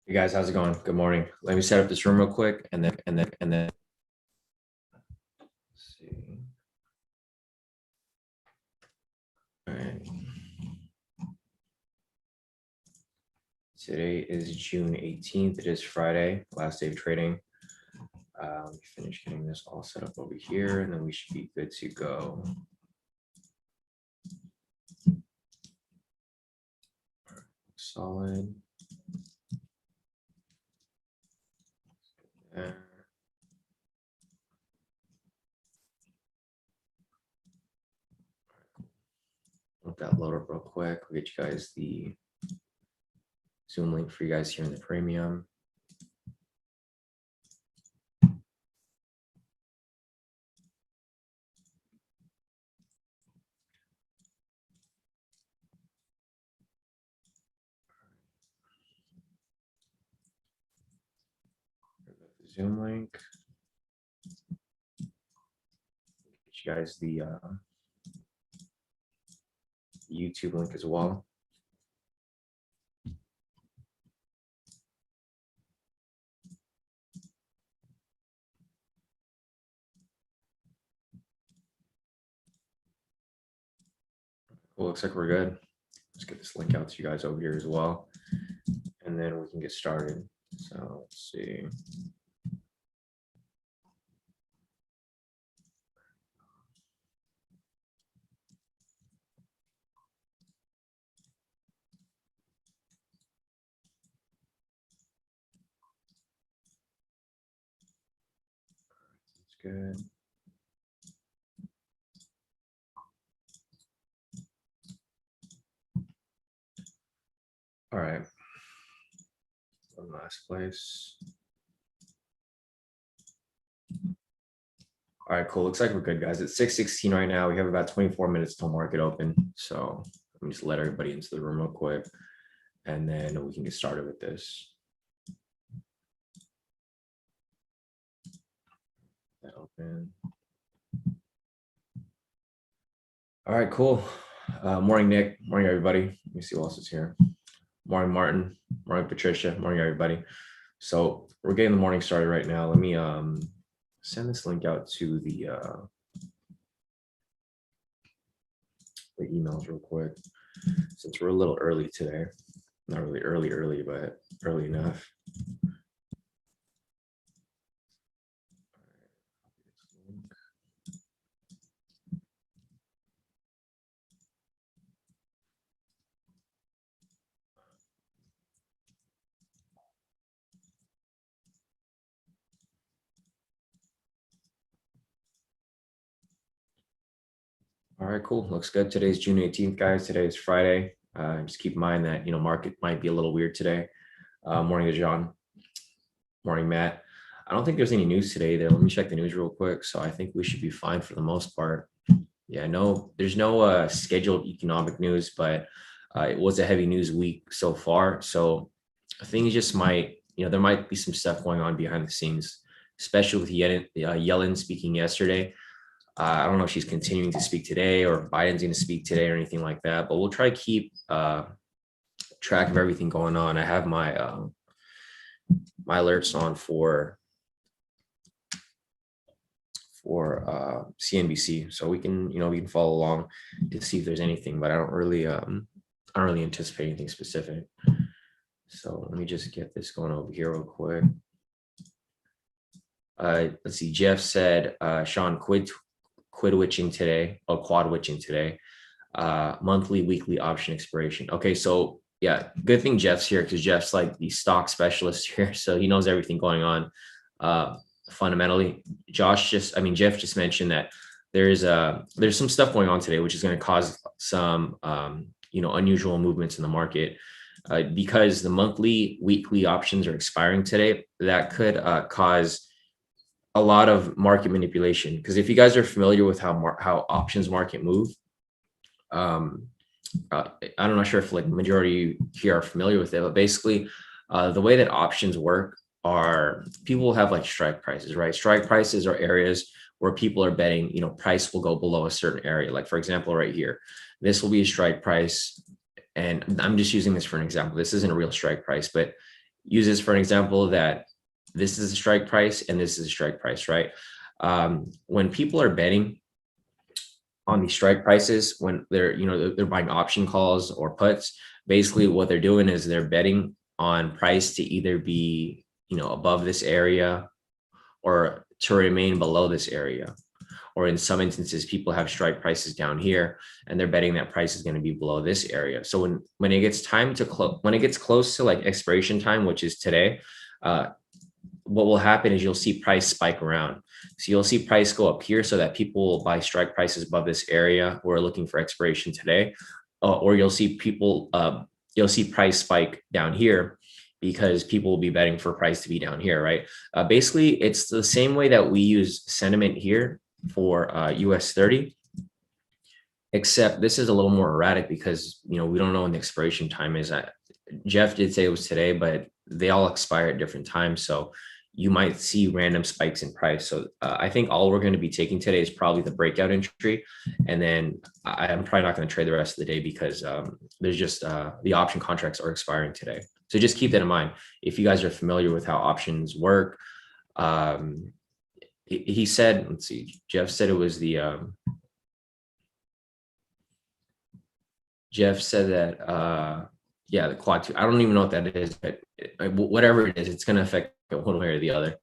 Hey guys, how's it going? Good morning. Let me set up this room real quick and then let's see. All right. Today is June 18th. It is Friday, last day of trading. Let me finish getting this all set up over here and then we should be good to go. Solid. There. Let that load up real quick. We'll get you guys the Zoom link for you guys here in the premium. The Zoom link. Get you guys the YouTube link as well. Cool, looks like we're good. Let's get this link out to you guys over here as well. And then we can get started. So let's see. That's good. All right. One last place. All right, cool. Looks like we're good, guys. It's 6:16 right now. We have about 24 minutes till market open. So let me just let everybody into the room real quick, and then we can get started with this. That open. All right, cool. Morning, Nick. Morning, everybody. Let me see who else is here. Morning, Martin. Morning, Patricia. Morning, everybody. So we're getting the morning started right now. Let me send this link out to the emails real quick, since we're a little early today. Not really early, but early enough. All right, cool. Looks good. Today's June 18th, guys. Today is Friday. Just keep in mind that, market might be a little weird today. Morning to Shawn. Morning, Matt. I don't think there's any news today there. Let me check the news real quick. So I think we should be fine for the most part. Yeah, no, there's no scheduled economic news, but it was a heavy news week so far. So things just might, there might be some stuff going on behind the scenes, especially with Yellen speaking yesterday. I don't know if she's continuing to speak today or Biden's going to speak today or anything like that, but we'll try to keep track of everything going on. I have my my alerts on for CNBC, so we can we can follow along to see if there's anything, but I don't really anticipate anything specific. So let me just get this going over here real quick. Let's see. Jeff said Shawn quad witching today. Monthly, weekly option expiration. Okay, so yeah, good thing Jeff's here, because Jeff's like the stock specialist here, so he knows everything going on fundamentally. Jeff just mentioned that there's some stuff going on today which is going to cause some unusual movements in the market, because the monthly, weekly options are expiring today. That could cause a lot of market manipulation, because if you guys are familiar with how options market move, I'm not sure if like majority here are familiar with it, but basically the way that options work are people have like strike prices, right? Strike prices are areas where people are betting, price will go below a certain area. Like for example, right here, this will be a strike price. And I'm just using this for an example. This isn't a real strike price, but use this for an example that this is a strike price and this is a strike price, right? When people are betting on these strike prices, when they're buying option calls or puts, basically what they're doing is they're betting on price to either be, above this area or to remain below this area. Or in some instances, people have strike prices down here and they're betting that price is going to be below this area. So when it gets time to close, when it gets close to like expiration time, which is today, what will happen is you'll see price spike around. So you'll see price go up here so that people will buy strike prices above this area who are looking for expiration today. Or you'll see price spike down here because people will be betting for price to be down here, right? Basically, it's the same way that we use sentiment here for US 30, except this is a little more erratic because, we don't know when the expiration time is. Jeff did say it was today, but they all expire at different times. So you might see random spikes in price. So I think all we're going to be taking today is probably the breakout entry. And then I'm probably not going to trade the rest of the day because there's just the option contracts are expiring today. So just keep that in mind. If you guys are familiar with how options work, he said, let's see, Jeff said it was Jeff said that, yeah, the quad 2, I don't even know what that is, but whatever it is, it's going to affect one way or the other.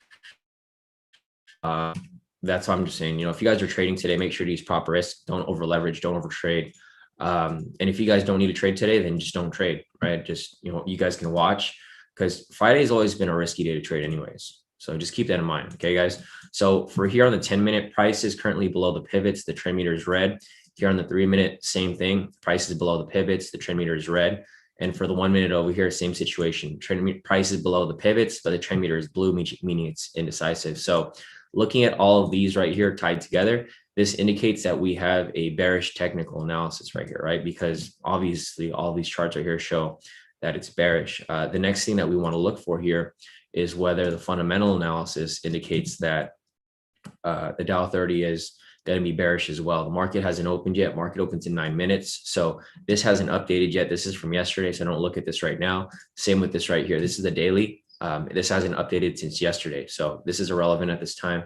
That's what I'm just saying, if you guys are trading today, make sure to use proper risk. Don't over leverage, don't over trade. And if you guys don't need to trade today, then just don't trade, right? Just, you guys can watch because Friday has always been a risky day to trade anyways. So just keep that in mind. Okay, guys. So for here on the 10-minute, price is currently below the pivots. The trend meter is red. Here on the 3-minute, same thing. Price is below the pivots. The trend meter is red. And for the 1 minute over here, same situation. Trend price is below the pivots, but the trend meter is blue, meaning it's indecisive. So looking at all of these right here tied together, this indicates that we have a bearish technical analysis right here, right? Because obviously all these charts right here show that it's bearish. The next thing that we want to look for here is whether the fundamental analysis indicates that the Dow 30 is going to be bearish as well. The market hasn't opened yet. Market opens in 9 minutes. So this hasn't updated yet. This is from yesterday. So don't look at this right now. Same with this right here. This is the daily. This hasn't updated since yesterday. So this is irrelevant at this time.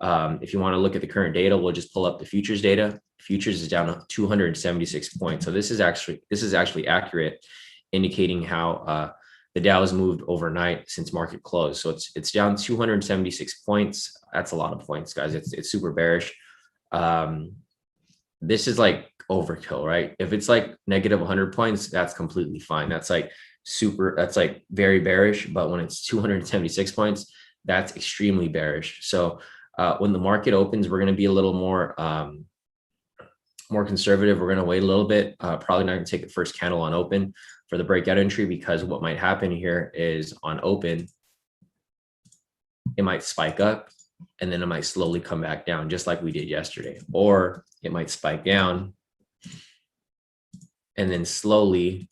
If you want to look at the current data, we'll just pull up the futures data. Futures is down 276 points. So this is actually accurate, indicating how the Dow has moved overnight since market close. So it's down 276 points. That's a lot of points, guys. It's super bearish. This is like overkill, right? If it's like negative 100 points, that's completely fine. That's like very bearish. But when it's 276 points, that's extremely bearish. So when the market opens, we're going to be a little more conservative. We're going to wait a little bit. Probably not going to take the first candle on open for the breakout entry, because what might happen here is on open, it might spike up and then it might slowly come back down just like we did yesterday, or it might spike down and then slowly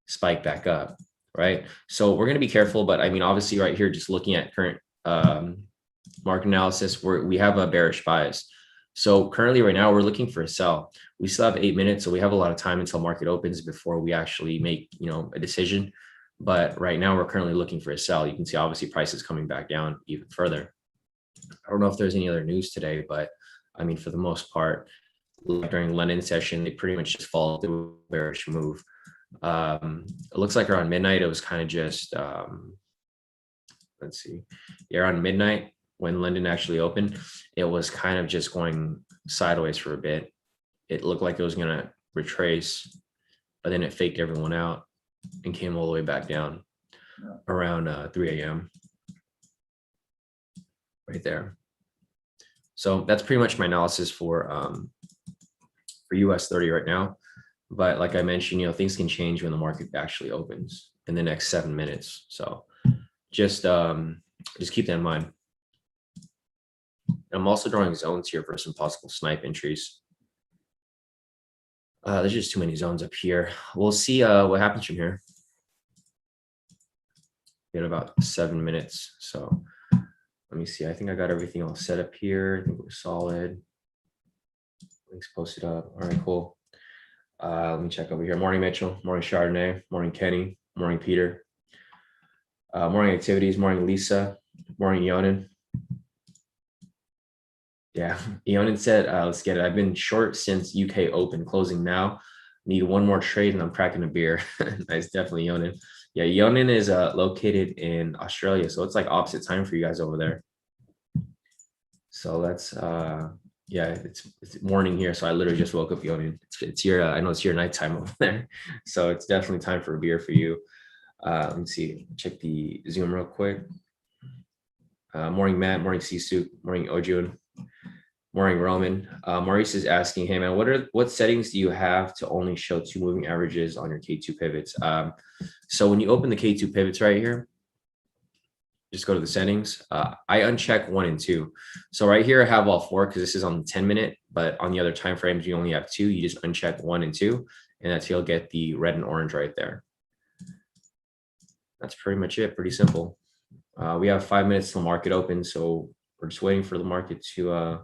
spike back up, right? So we're going to be careful, but I mean, obviously right here, just looking at current market analysis, we have a bearish bias. So currently right now we're looking for a sell. We still have 8 minutes, so we have a lot of time until market opens before we actually make, a decision. But right now we're currently looking for a sell. You can see obviously price is coming back down even further. I don't know if there's any other news today, but I mean, for the most part, during London session, they pretty much just followed the bearish move. It looks like around midnight, it was kind of just, let's see, yeah, around midnight when London actually opened, it was kind of just going sideways for a bit. It looked like it was going to retrace, but then it faked everyone out and came all the way back down around 3 a.m. right there. So that's pretty much my analysis for US 30 right now. But like I mentioned, things can change when the market actually opens in the next 7 minutes. So just keep that in mind. I'm also drawing zones here for some possible snipe entries. There's just too many zones up here. We'll see what happens from here. We had about 7 minutes. So let me see. I think I got everything all set up here. I think we're solid. Links posted up. All right, cool. Let me check over here. Morning, Mitchell. Morning, Chardonnay. Morning, Kenny. Morning, Peter. Morning activities, morning Lisa, morning Yonan. Yeah, Yonan said, let's get it. I've been short since UK Open, closing now. Need one more trade and I'm cracking a beer. Nice, definitely Yonan. Yeah, Yonan is located in Australia, so it's like opposite time for you guys over there. So that's yeah, it's morning here. So I literally just woke up Yonan. It's your I know it's your nighttime over there. So it's definitely time for a beer for you. Let me see, check the Zoom real quick. Morning Matt, morning Sisu, morning Ojun. Morning, Roman. Maurice is asking, hey man, what settings do you have to only show 2 moving averages on your K2 pivots? So when you open the K2 pivots right here, just go to the settings. I uncheck 1 and 2. So right here I have all 4 because this is on the 10-minute, but on the other time frames you only have 2. You just uncheck 1 and 2, and that's you'll get the red and orange right there. That's pretty much it. Pretty simple. We have 5 minutes till market open, so we're just waiting for the market to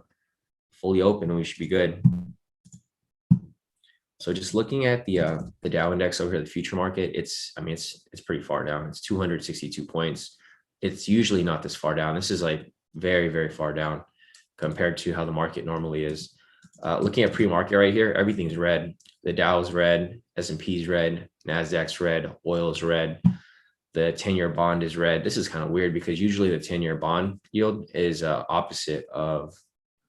fully open and we should be good. So just looking at the Dow index over here, the future market, it's pretty far down. It's 262 points. It's usually not this far down. This is like very, very far down compared to how the market normally is. Looking at pre-market right here, everything's red. The Dow's red, S&P's red, Nasdaq's red, oil's red. The 10-year bond is red. This is kind of weird because usually the 10-year bond yield is opposite of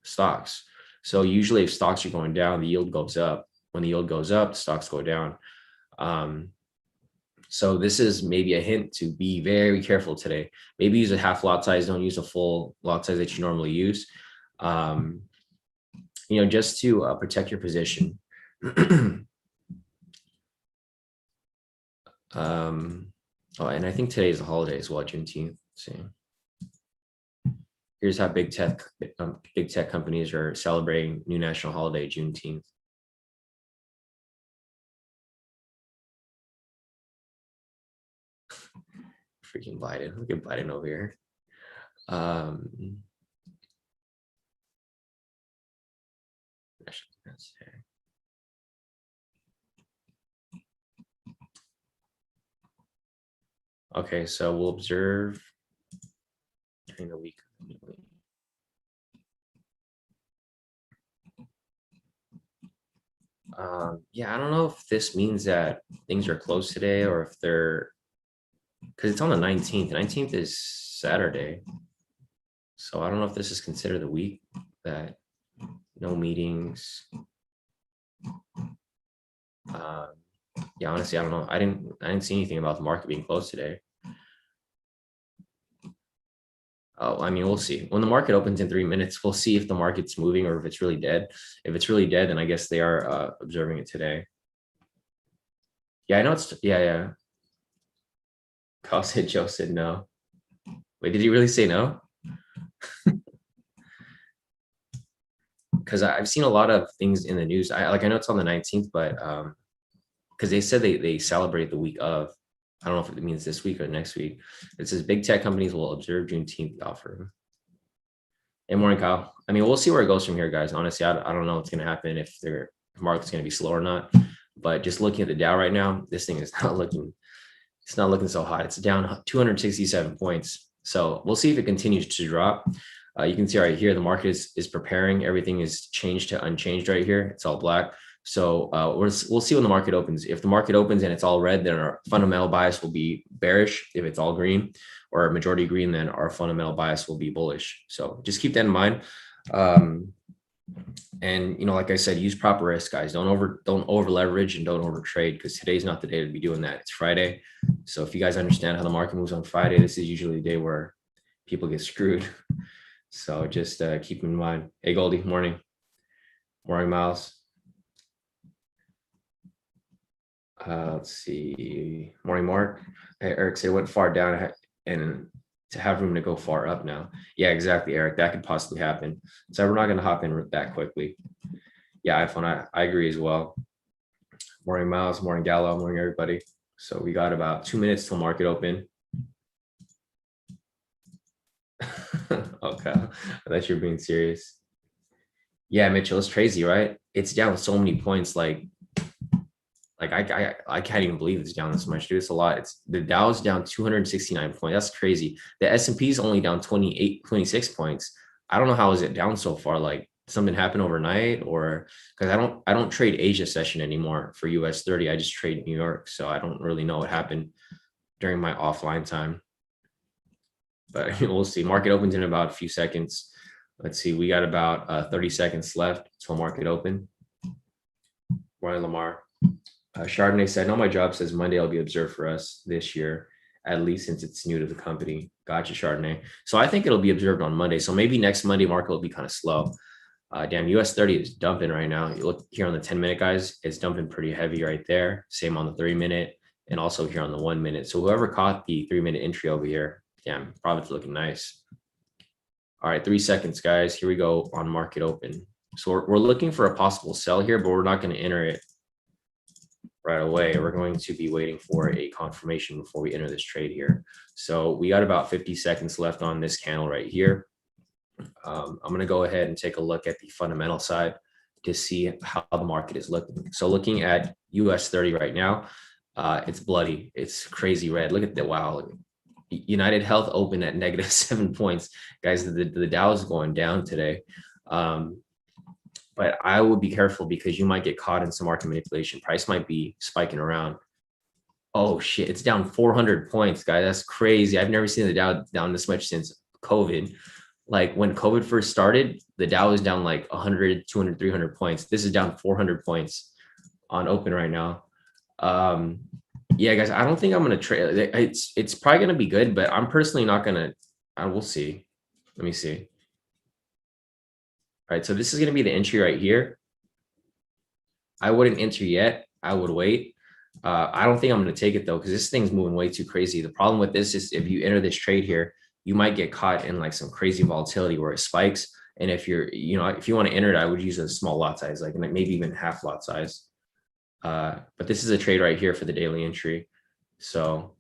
stocks. So usually if stocks are going down, the yield goes up. When the yield goes up, the stocks go down. So this is maybe a hint to be very careful today. Maybe use a half lot size. Don't use a full lot size that you normally use. Just to protect your position. Oh, and I think today is a holiday as well, Juneteenth. See, here's how big tech companies are celebrating new national holiday, Juneteenth. Freaking Biden! Look at Biden over here. Okay, so we'll observe during the week. Yeah, I don't know if this means that things are closed today or if they're, because it's on the 19th. 19th is Saturday. So I don't know if this is considered the week that no meetings. Yeah, honestly, I don't know. I didn't see anything about the market being closed today. Oh, I mean, we'll see. When the market opens in 3 minutes, we'll see if the market's moving or if it's really dead. If it's really dead, then I guess they are observing it today. Yeah, I know it's, yeah. Kyle said, Joe said no. Wait, did he really say no? Because I've seen a lot of things in the news. I know it's on the 19th, but because they said they celebrate the week of. I don't know if it means this week or next week. It says big tech companies will observe Juneteenth offer. Hey, morning, Kyle. I mean, we'll see where it goes from here, guys. Honestly, I don't know what's going to happen if the market's going to be slow or not. But just looking at the Dow right now, this thing is not looking. It's not looking so hot. It's down 267 points. So we'll see if it continues to drop. You can see right here, the market is preparing. Everything is changed to unchanged right here. It's all black. So we'll see when the market opens. If the market opens and it's all red, then our fundamental bias will be bearish. If it's all green or majority green, then our fundamental bias will be bullish. So just keep that in mind. And like I said, use proper risk, guys. Don't over leverage and don't over trade, because today's not the day to be doing that. It's Friday. So if you guys understand how the market moves on Friday, this is usually the day where people get screwed. So just keep in mind. Hey, Goldie, morning. Morning, Miles. Let's see. Morning, Mark. Hey, Eric said it went far down and to have room to go far up now. Yeah, exactly, Eric. That could possibly happen. So we're not going to hop in that quickly. Yeah, iPhone, I agree as well. Morning, Miles. Morning, Gallo. Morning, everybody. So we got about 2 minutes till market open. Okay, I thought you were being serious. Yeah, Mitchell, it's crazy, right? It's down so many points. Like, Like I can't even believe it's down this much, dude. It's a lot. It's the Dow's down 269 points. That's crazy. The S&P is only down 26 points. I don't know how is it down so far. Like something happened overnight, or because I don't trade Asia session anymore for US 30. I just trade New York. So I don't really know what happened during my offline time. But we'll see. Market opens in about a few seconds. Let's see. We got about 30 seconds left till market open. Ryan Lamar. Chardonnay said, no, my job says Monday will be observed for us this year, at least since it's new to the company. Gotcha, Chardonnay. So I think it'll be observed on Monday. So maybe next Monday market will be kind of slow. Damn, US 30 is dumping right now. You look here on the 10-minute, guys, it's dumping pretty heavy right there. Same on the 3-minute and also here on the 1-minute. So whoever caught the 3-minute entry over here, damn, profit's looking nice. All right, 3 seconds, guys. Here we go on market open. So we're looking for a possible sell here, but we're not going to enter it right away. We're going to be waiting for a confirmation before we enter this trade here. So we got about 50 seconds left on this candle right here. I'm going to go ahead and take a look at the fundamental side to see how the market is looking. So looking at US 30 right now, it's bloody. It's crazy red. Look at that. Wow. United Health opened at negative 7 points. Guys, the Dow is going down today. But I would be careful because you might get caught in some market manipulation. Price might be spiking around. Oh shit, it's down 400 points, guys. That's crazy. I've never seen the Dow down this much since COVID. Like when COVID first started, the Dow was down like 100, 200, 300 points. This is down 400 points on open right now. Yeah, guys, I don't think I'm going to trade. It's probably going to be good, but I'm personally not going to. I will see. Let me see. All right, so this is going to be the entry right here. I wouldn't enter yet. I would wait. I don't think I'm going to take it though, because this thing's moving way too crazy. The problem with this is if you enter this trade here, you might get caught in like some crazy volatility where it spikes. And if you're, if you want to enter it, I would use a small lot size, like maybe even half lot size. But this is a trade right here for the daily entry. So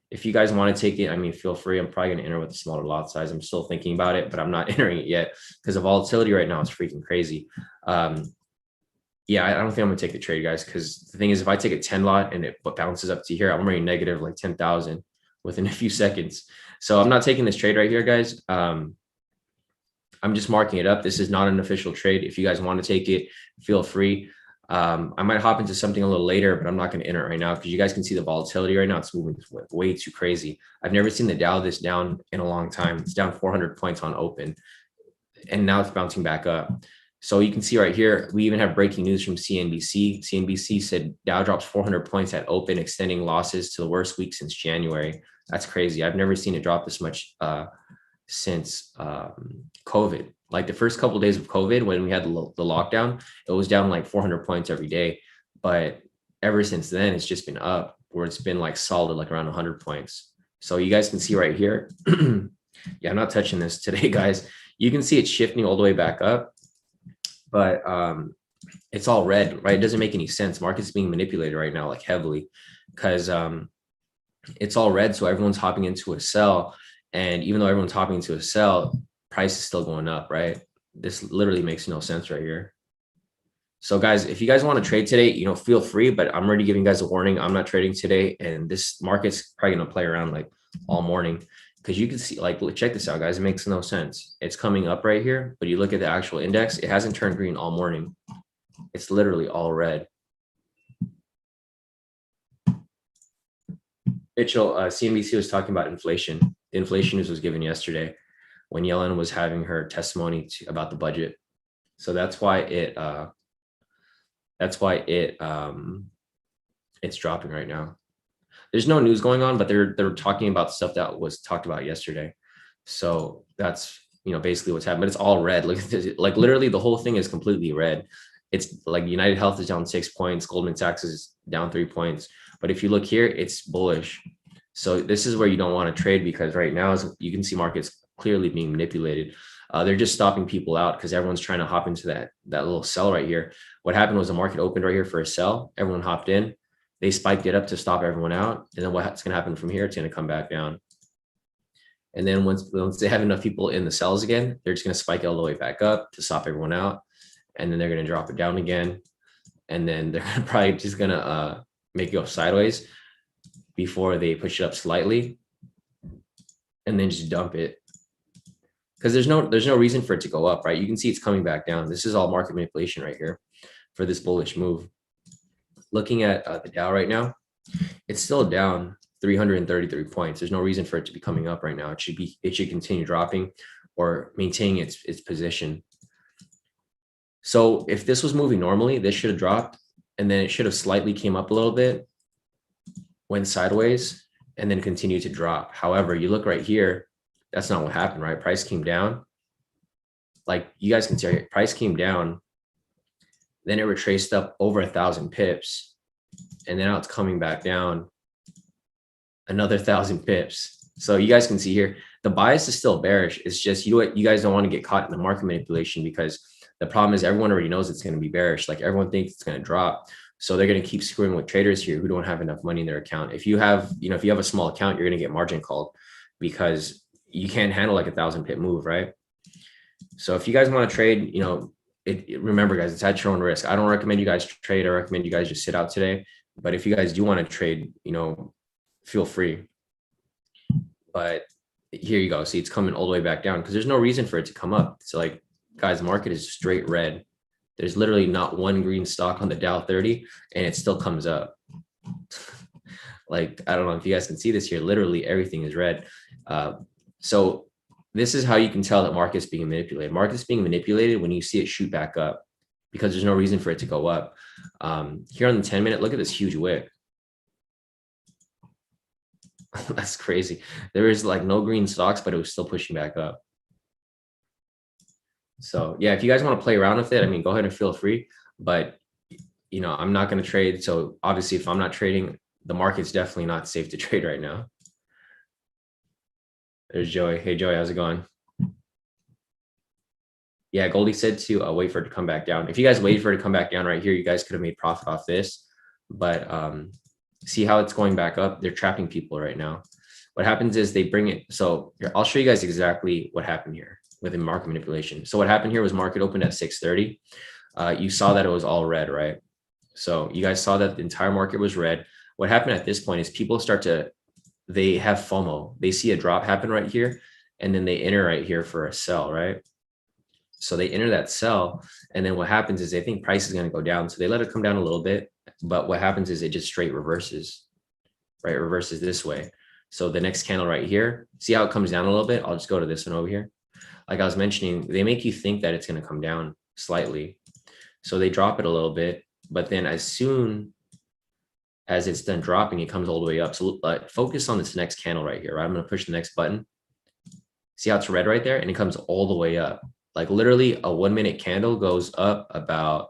if you guys want to take it, I mean, feel free. I'm probably going to enter with a smaller lot size. I'm still thinking about it, but I'm not entering it yet because the volatility right now is freaking crazy. Yeah, I don't think I'm going to take the trade, guys, because the thing is, if I take a 10 lot and it bounces up to here, I'm already negative like 10,000 within a few seconds. So I'm not taking this trade right here, guys. I'm just marking it up. This is not an official trade. If you guys want to take it, feel free. I might hop into something a little later, but I'm not going to enter it right now because you guys can see the volatility right now. It's moving way too crazy. I've never seen the Dow this down in a long time. It's down 400 points on open, and now it's bouncing back up. So you can see right here, we even have breaking news from CNBC. CNBC said Dow drops 400 points at open, extending losses to the worst week since January. That's crazy. I've never seen it drop this much since COVID. Like the first couple of days of COVID, when we had the lockdown, it was down like 400 points every day. But ever since then, it's just been up, where it's been like solid, like around 100 points. So you guys can see right here. Yeah, I'm not touching this today, guys. You can see it shifting all the way back up, but it's all red, right? It doesn't make any sense. Market's being manipulated right now, like heavily, because it's all red. So everyone's hopping into a sell. And even though everyone's hopping into a sell, price is still going up, right? This literally makes no sense right here. So guys, if you guys want to trade today, feel free, but I'm already giving you guys a warning. I'm not trading today, and this market's probably going to play around like all morning, because you can see, like, check this out, guys. It makes no sense. It's coming up right here, but you look at the actual index, it hasn't turned green all morning. It's literally all red. Mitchell, CNBC was talking about inflation. The inflation news was given yesterday when Yellen was having her testimony about the budget. So that's why it's dropping right now. There's no news going on, but they're talking about stuff that was talked about yesterday. So that's basically what's happening. But it's all red. Look at this. Like literally the whole thing is completely red. It's like United Health is down 6 points, Goldman Sachs is down 3 points. But if you look here, it's bullish. So this is where you don't want to trade, because right now, as you can see, markets clearly being manipulated. They're just stopping people out because everyone's trying to hop into that little sell right here. What happened was the market opened right here for a sell. Everyone hopped in. They spiked it up to stop everyone out. And then what's going to happen from here? It's going to come back down. And then once they have enough people in the sells again, they're just going to spike it all the way back up to stop everyone out. And then they're going to drop it down again. and then they're probably just gonna make it go sideways before they push it up slightly, and then just dump it. Because there's no reason for it to go up, right? You can see it's coming back down. This is all market manipulation right here for this bullish move. Looking at the Dow right now, it's still down 333 points. There's no reason for it to be coming up right now. It should continue dropping or maintaining its position. So if this was moving normally, this should have dropped, and then it should have slightly came up a little bit, went sideways, and then continued to drop. However, you look right here, that's not what happened, right? Price came down. Like you guys can see, price came down, then it retraced up over 1,000 pips, and then now it's coming back down another 1,000 pips. So you guys can see here, the bias is still bearish. It's just you guys don't want to get caught in the market manipulation, because the problem is everyone already knows it's going to be bearish. Like everyone thinks it's going to drop. So they're going to keep screwing with traders here who don't have enough money in their account. If you have, if you have a small account, you're going to get margin called because you can't handle like 1,000 pip move, right? So if you guys want to trade, remember guys, it's at your own risk. I don't recommend you guys trade. I recommend you guys just sit out today. But if you guys do want to trade, feel free. But here you go. See, it's coming all the way back down because there's no reason for it to come up. It's like, guys, the market is straight red. There's literally not one green stock on the Dow 30 and it still comes up. Like, I don't know if you guys can see this here. Literally everything is red. So this is how you can tell that market's being manipulated. Market's being manipulated when you see it shoot back up because there's no reason for it to go up. Here on the 10-minute, look at this huge wick. That's crazy. There is like no green stocks, but it was still pushing back up. So yeah, if you guys want to play around with it, I mean, go ahead and feel free, but I'm not going to trade. So obviously if I'm not trading, the market's definitely not safe to trade right now. There's Joey. Hey Joey, how's it going? Yeah, Goldie said to wait for it to come back down. If you guys waited for it to come back down right here, you guys could have made profit off this, but see how it's going back up. They're trapping people right now. What happens is they bring it. So here, I'll show you guys exactly what happened here within market manipulation. So what happened here was market opened at 6:30. You saw that it was all red, right? So you guys saw that the entire market was red. What happened at this point is people they have FOMO. They see a drop happen right here, and then they enter right here for a sell, right? So they enter that sell, and then what happens is they think price is going to go down. So they let it come down a little bit, but what happens is it just straight reverses, right? Reverses this way. So the next candle right here, see how it comes down a little bit? I'll just go to this one over here. Like I was mentioning, they make you think that it's going to come down slightly. So they drop it a little bit, but then as soon as it's done dropping, it comes all the way up. So focus on this next candle right here, right? I'm going to push the next button. See how it's red right there? And it comes all the way up. Like literally a 1-minute candle goes up about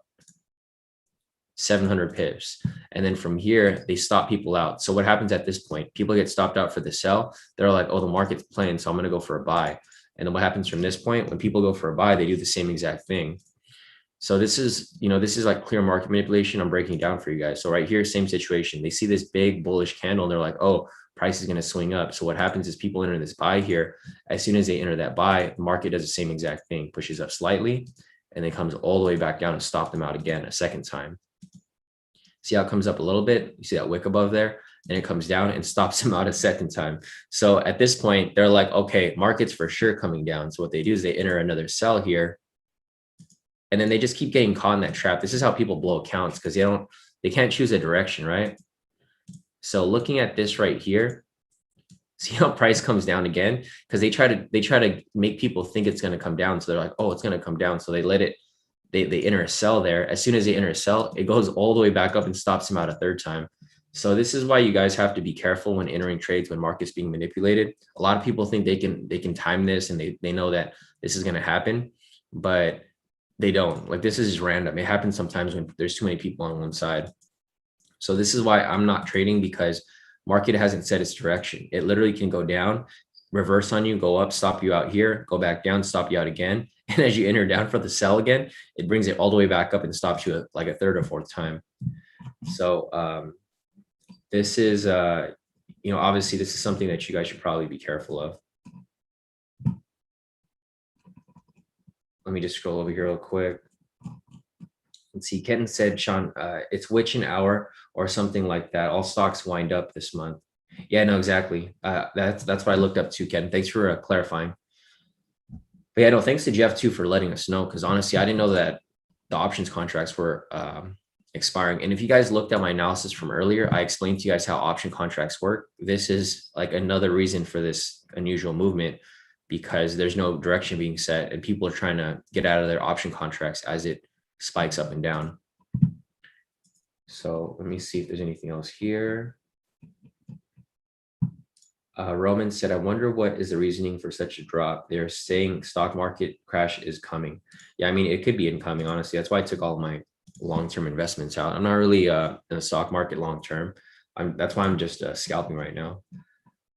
700 pips. And then from here, they stop people out. So what happens at this point? People get stopped out for the sell. They're like, oh, the market's playing, so I'm going to go for a buy. And then what happens from this point, when people go for a buy, they do the same exact thing. So this is like clear market manipulation. I'm breaking it down for you guys. So right here, same situation. They see this big bullish candle and they're like, oh, price is going to swing up. So what happens is people enter this buy here. As soon as they enter that buy, the market does the same exact thing, pushes up slightly, and then comes all the way back down and stop them out again a second time. See how it comes up a little bit? You see that wick above there? And it comes down and stops them out a second time. So at this point, they're like, okay, market's for sure coming down. So what they do is they enter another sell here. And then they just keep getting caught in that trap. This is how people blow accounts because they can't choose a direction, right? So looking at this right here, see how price comes down again? Because they try to make people think it's going to come down. So they're like, oh, it's going to come down. So they let it, they enter a sell there. As soon as they enter a sell, it goes all the way back up and stops them out a third time. So this is why you guys have to be careful when entering trades when market's being manipulated. A lot of people think they can time this and they know that this is going to happen, but they don't. Like this is just random. It happens sometimes when there's too many people on one side. So this is why I'm not trading, because market hasn't set its direction. It literally can go down, reverse on you, go up, stop you out here, go back down, stop you out again. And as you enter down for the sell again, it brings it all the way back up and stops you like a third or fourth time. So this is, obviously this is something that you guys should probably be careful of. Let me just scroll over here real quick. Let's see. Ken said, Shawn, it's witching hour or something like that. All stocks wind up this month. Yeah, no, exactly. That's what I looked up to, Ken. Thanks for clarifying. But yeah, no, thanks to Jeff too for letting us know. Because honestly, I didn't know that the options contracts were expiring. And if you guys looked at my analysis from earlier, I explained to you guys how option contracts work. This is like another reason for this unusual movement, because there's no direction being set and people are trying to get out of their option contracts as it spikes up and down. So let me see if there's anything else here. Roman said, I wonder what is the reasoning for such a drop. They're saying stock market crash is coming. Yeah, I mean, it could be incoming, honestly. That's why I took all of my long-term investments out. I'm not really in the stock market long-term. That's why I'm just scalping right now.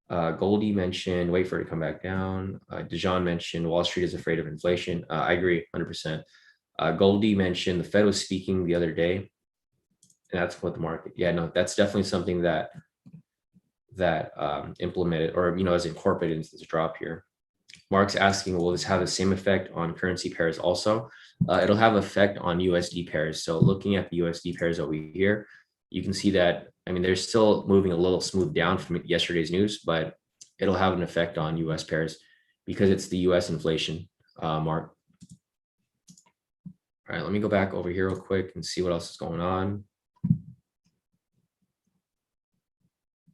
Goldie mentioned, wait for it to come back down. Dijon mentioned Wall Street is afraid of inflation. I agree 100%. Goldie mentioned the Fed was speaking the other day. And that's what the market, yeah, no, that's definitely something that implemented or, is incorporated into this drop here. Mark's asking, will this have the same effect on currency pairs also? It'll have effect on USD pairs. So looking at the USD pairs over here, you can see that, I mean, they're still moving a little smooth down from yesterday's news, but it'll have an effect on US pairs because it's the US inflation, Mark. All right, let me go back over here real quick and see what else is going on.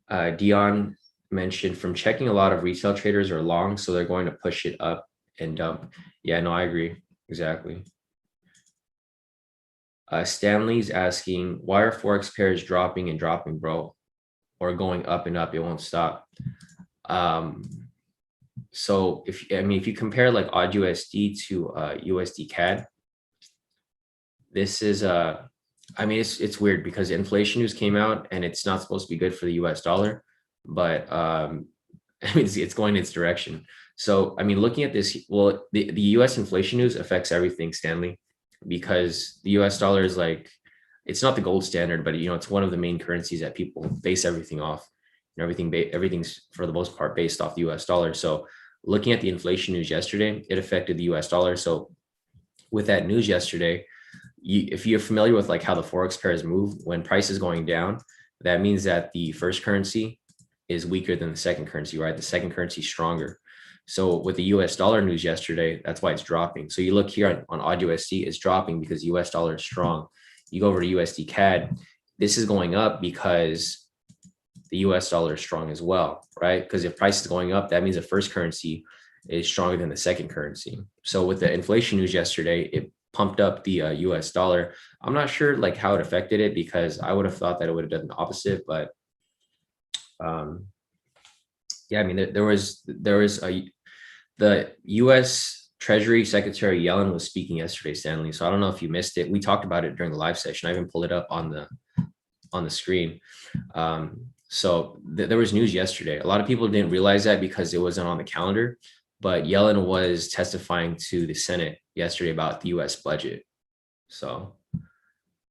Dion mentioned, from checking, a lot of retail traders are long, so they're going to push it up and dump. Yeah, no, I agree. Exactly. Stanley's asking, why are Forex pairs dropping and dropping, bro? Or going up and up, it won't stop. So if you compare like odd USD to USD CAD, this is it's weird because inflation news came out and it's not supposed to be good for the US dollar, but it's going its direction. So, I mean, looking at this, well, the US inflation news affects everything, Stanley, because the US dollar is like, it's not the gold standard, but it's one of the main currencies that people base everything off, and everything's for the most part based off the US dollar. So looking at the inflation news yesterday, it affected the US dollar. So with that news yesterday, if you're familiar with like how the Forex pairs move, when price is going down, that means that the first currency is weaker than the second currency, right? The second currency is stronger. So with the US dollar news yesterday, that's why it's dropping. So you look here on odd USD, it's dropping because US dollar is strong. You go over to USD CAD, this is going up because the US dollar is strong as well, right? Because if price is going up, that means the first currency is stronger than the second currency. So with the inflation news yesterday, it pumped up the US dollar. I'm not sure like how it affected it, because I would have thought that it would have done the opposite, but yeah, I mean, there was the US Treasury Secretary Yellen was speaking yesterday, Stanley. So I don't know if you missed it. We talked about it during the live session. I even pulled it up on the screen. So there was news yesterday. A lot of people didn't realize that because it wasn't on the calendar, but Yellen was testifying to the Senate yesterday about the US budget. So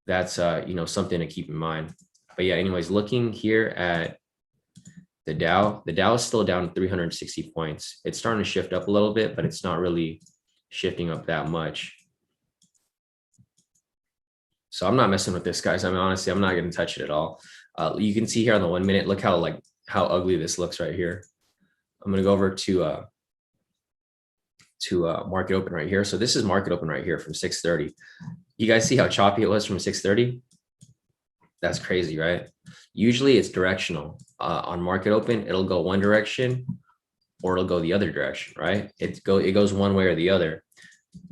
that's something to keep in mind. But yeah, anyways, looking here at the Dow is still down 360 points. It's starting to shift up a little bit, but it's not really shifting up that much. So I'm not messing with this, guys. I mean, honestly, I'm not going to touch it at all. You can see here on the 1 minute, look how ugly this looks right here. I'm going to go over to market open right here. So this is market open right here from 6:30. You guys see how choppy it was from 6:30? That's crazy, right? Usually it's directional. On market open, it'll go one direction or it'll go the other direction, right? It goes one way or the other.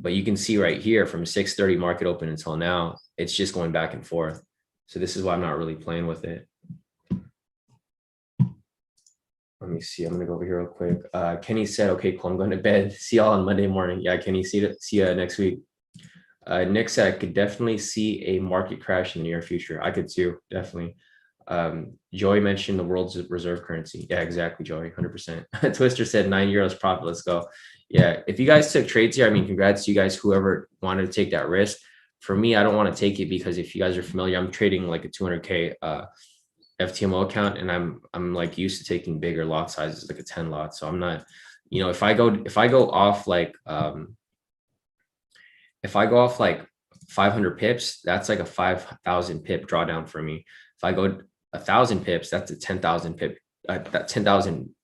But you can see right here from 6:30 market open until now, it's just going back and forth. So this is why I'm not really playing with it. Let me see. I'm gonna go over here real quick. Kenny said, "Okay, cool. I'm going to bed. See y'all on Monday morning." Yeah, Kenny. See you next week. Nick said, "I could definitely see a market crash in the near future." I could too, definitely. Joey mentioned the world's reserve currency. Yeah, exactly, Joey. 100%. Twister said 9 euros profit. Let's go. Yeah, if you guys took trades here, I mean, congrats to you guys. Whoever wanted to take that risk. For me, I don't want to take it because if you guys are familiar, I'm trading like a 200K FTMO account, and I'm like used to taking bigger lot sizes, like a 10 lot. So I'm not, if I go off like 500 pips, that's like a 5,000 pip drawdown for me. If I go 1,000 pips, that's a 10,000 pip, that 10,000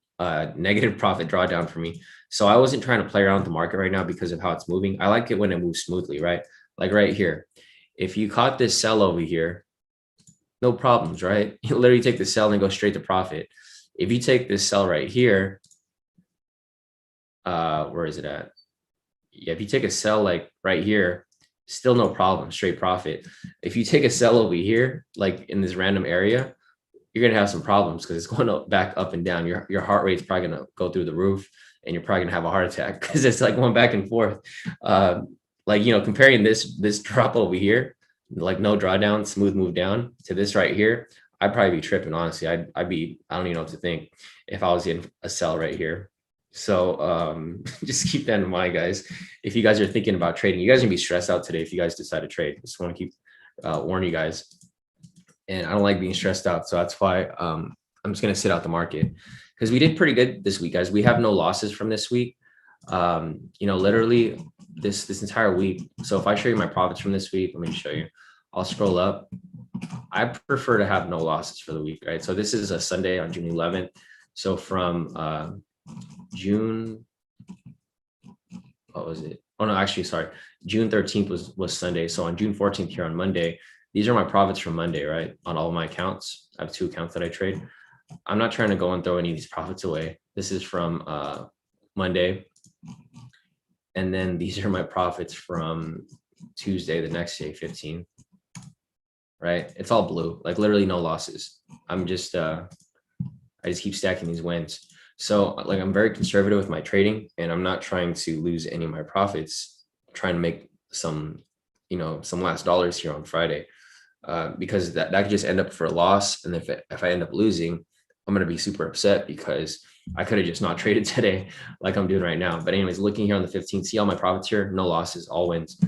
negative profit drawdown for me. So I wasn't trying to play around with the market right now because of how it's moving. I like it when it moves smoothly, right? Like right here. If you caught this sell over here, no problems, right? You literally take the sell and go straight to profit. If you take this sell right here, where is it at? Yeah, if you take a sell like right here, still no problem, straight profit. If you take a sell over here, like in this random area, you're gonna have some problems because it's going back up and down. Your heart rate's probably gonna go through the roof, and you're probably gonna have a heart attack because it's like going back and forth. Like comparing this drop over here, like no drawdown, smooth move down, to this right here, I'd probably be tripping. Honestly, I'd be, I don't even know what to think if I was in a sell right here. So just keep that in mind, guys. If you guys are thinking about trading, you guys are gonna be stressed out today if you guys decide to trade. Just want to keep warn you guys. And I don't like being stressed out, so that's why I'm just gonna sit out the market, because we did pretty good this week, guys. We have no losses from this week. Literally this entire week. So if I show you my profits from this week, let me show you. I'll scroll up. I prefer to have no losses for the week, right? So this is a Sunday on June 11th. So from June, what was it? Oh no, actually, sorry. June 13th was Sunday. So on June 14th here on Monday, these are my profits from Monday, right? On all my accounts. I have 2 accounts that I trade. I'm not trying to go and throw any of these profits away. This is from Monday. And then these are my profits from Tuesday, the next day, 15th. Right? It's all blue, like literally no losses. I just keep stacking these wins. So like I'm very conservative with my trading, and I'm not trying to lose any of my profits. I'm trying to make some last dollars here on Friday, because that could just end up for a loss. And if I end up losing, I'm going to be super upset because I could have just not traded today like I'm doing right now. But anyways, looking here on the 15th, see all my profits here, no losses, all wins.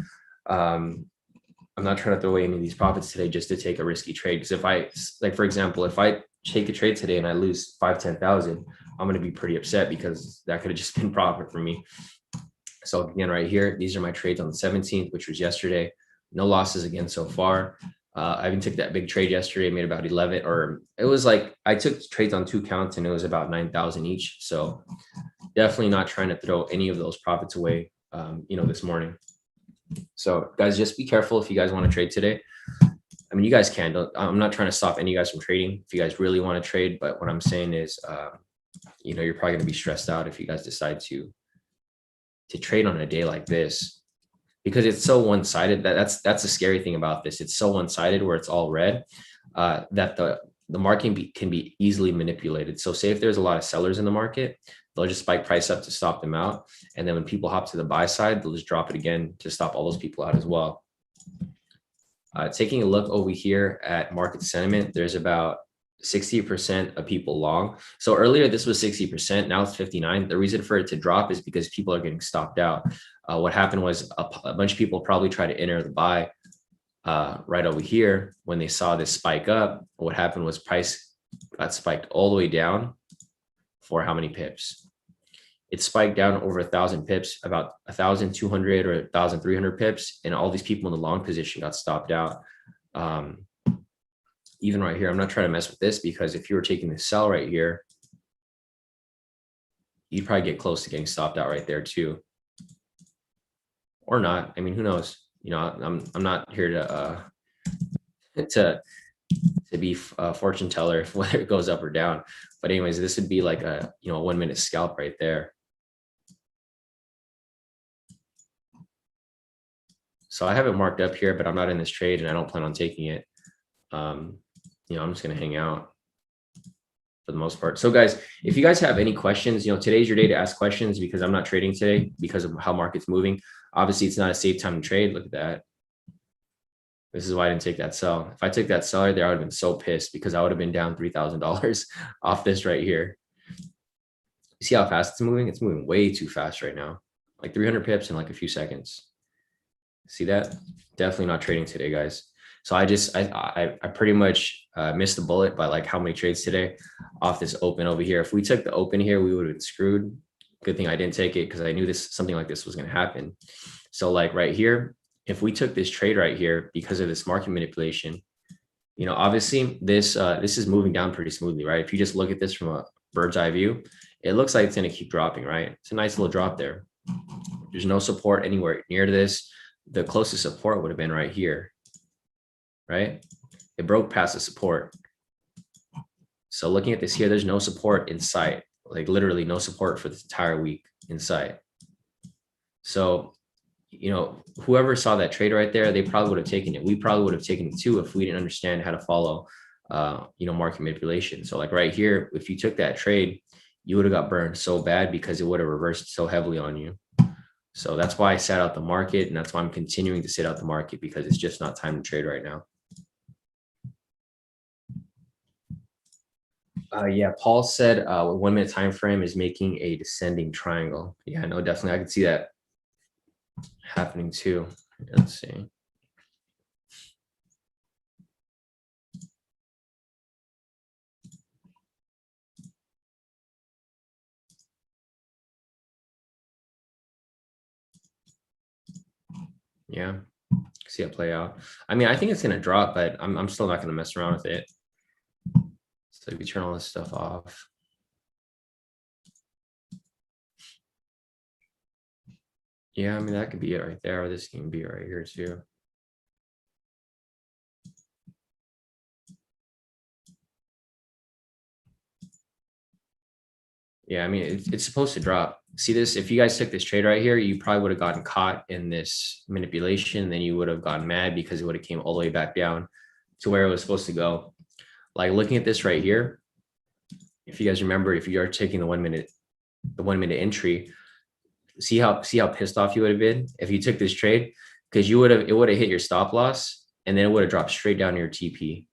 I'm not trying to throw away any of these profits today just to take a risky trade. Because if I, like, for example, if I take a trade today and I lose 5,000-10,000, I'm going to be pretty upset because that could have just been profit for me. So again, right here, these are my trades on the 17th, which was yesterday. No losses again so far. I even took that big trade yesterday, made about 11, or it was like I took trades on 2 counts and it was about 9,000 each. So definitely not trying to throw any of those profits away, this morning. So guys, just be careful if you guys want to trade today. I mean, you guys can. I'm not trying to stop any of you guys from trading if you guys really want to trade. But what I'm saying is, you're probably going to be stressed out if you guys decide to trade on a day like this, because it's so one-sided. That's the scary thing about this. It's so one-sided where it's all red, that the market can be easily manipulated. So say if there's a lot of sellers in the market, they'll just spike price up to stop them out. And then when people hop to the buy side, they'll just drop it again to stop all those people out as well. Taking a look over here at market sentiment, there's about 60% of people long. So earlier this was 60%, now it's 59. The reason for it to drop is because people are getting stopped out. What happened was a bunch of people probably tried to enter the buy right over here when they saw this spike up. What happened was price got spiked all the way down for how many pips? It spiked down over 1,000 pips, about 1,200 or 1,300 pips, and all these people in the long position got stopped out. Even right here, I'm not trying to mess with this, because if you were taking the sell right here, you'd probably get close to getting stopped out right there too, or not. I mean, who knows? I'm not here to be a fortune teller whether it goes up or down. But anyways, this would be like a 1 minute scalp right there. So I have it marked up here, but I'm not in this trade and I don't plan on taking it. I'm just going to hang out for the most part. So guys, if you guys have any questions, today's your day to ask questions, because I'm not trading today because of how market's moving. Obviously, it's not a safe time to trade. Look at that. This is why I didn't take that sell. If I took that sell right there, I would have been so pissed, because I would have been down $3,000 off this right here. You see how fast it's moving? It's moving way too fast right now. Like 300 pips in like a few seconds. See that? Definitely not trading today, guys. So I pretty much missed the bullet by like how many trades today off this open over here. If we took the open here, we would have been screwed. Good thing I didn't take it, because I knew something like this was going to happen. So like right here, if we took this trade right here because of this market manipulation, you know, obviously this is moving down pretty smoothly, right? If you just look at this from a bird's eye view, it looks like it's going to keep dropping, right? It's a nice little drop there. There's no support anywhere near this. The closest support would have been right here, right? It broke past the support. So looking at this here, there's no support in sight, like literally no support for this entire week in sight. So, you know, whoever saw that trade right there, they probably would have taken it. We probably would have taken it too if we didn't understand how to follow, you know, market manipulation. So like right here, if you took that trade, you would have got burned so bad because it would have reversed so heavily on you. So that's why I sat out the market, and that's why I'm continuing to sit out the market, because it's just not time to trade right now. Yeah, Paul said 1 minute time frame is making a descending triangle. Yeah, no, definitely, I can see that happening too. Let's see. Yeah, see it play out. I mean, I think it's gonna drop, but I'm still not gonna mess around with it. So if you turn all this stuff off. Yeah, I mean, that could be it right there, or this can be right here too. Yeah, I mean, it's supposed to drop. See this, if you guys took this trade right here, you probably would have gotten caught in this manipulation. Then you would have gotten mad because it would have came all the way back down to where it was supposed to go. Like looking at this right here, if you guys remember, if you are taking the 1 minute, entry, see how pissed off you would have been if you took this trade, because it would have hit your stop loss and then it would have dropped straight down to your TP.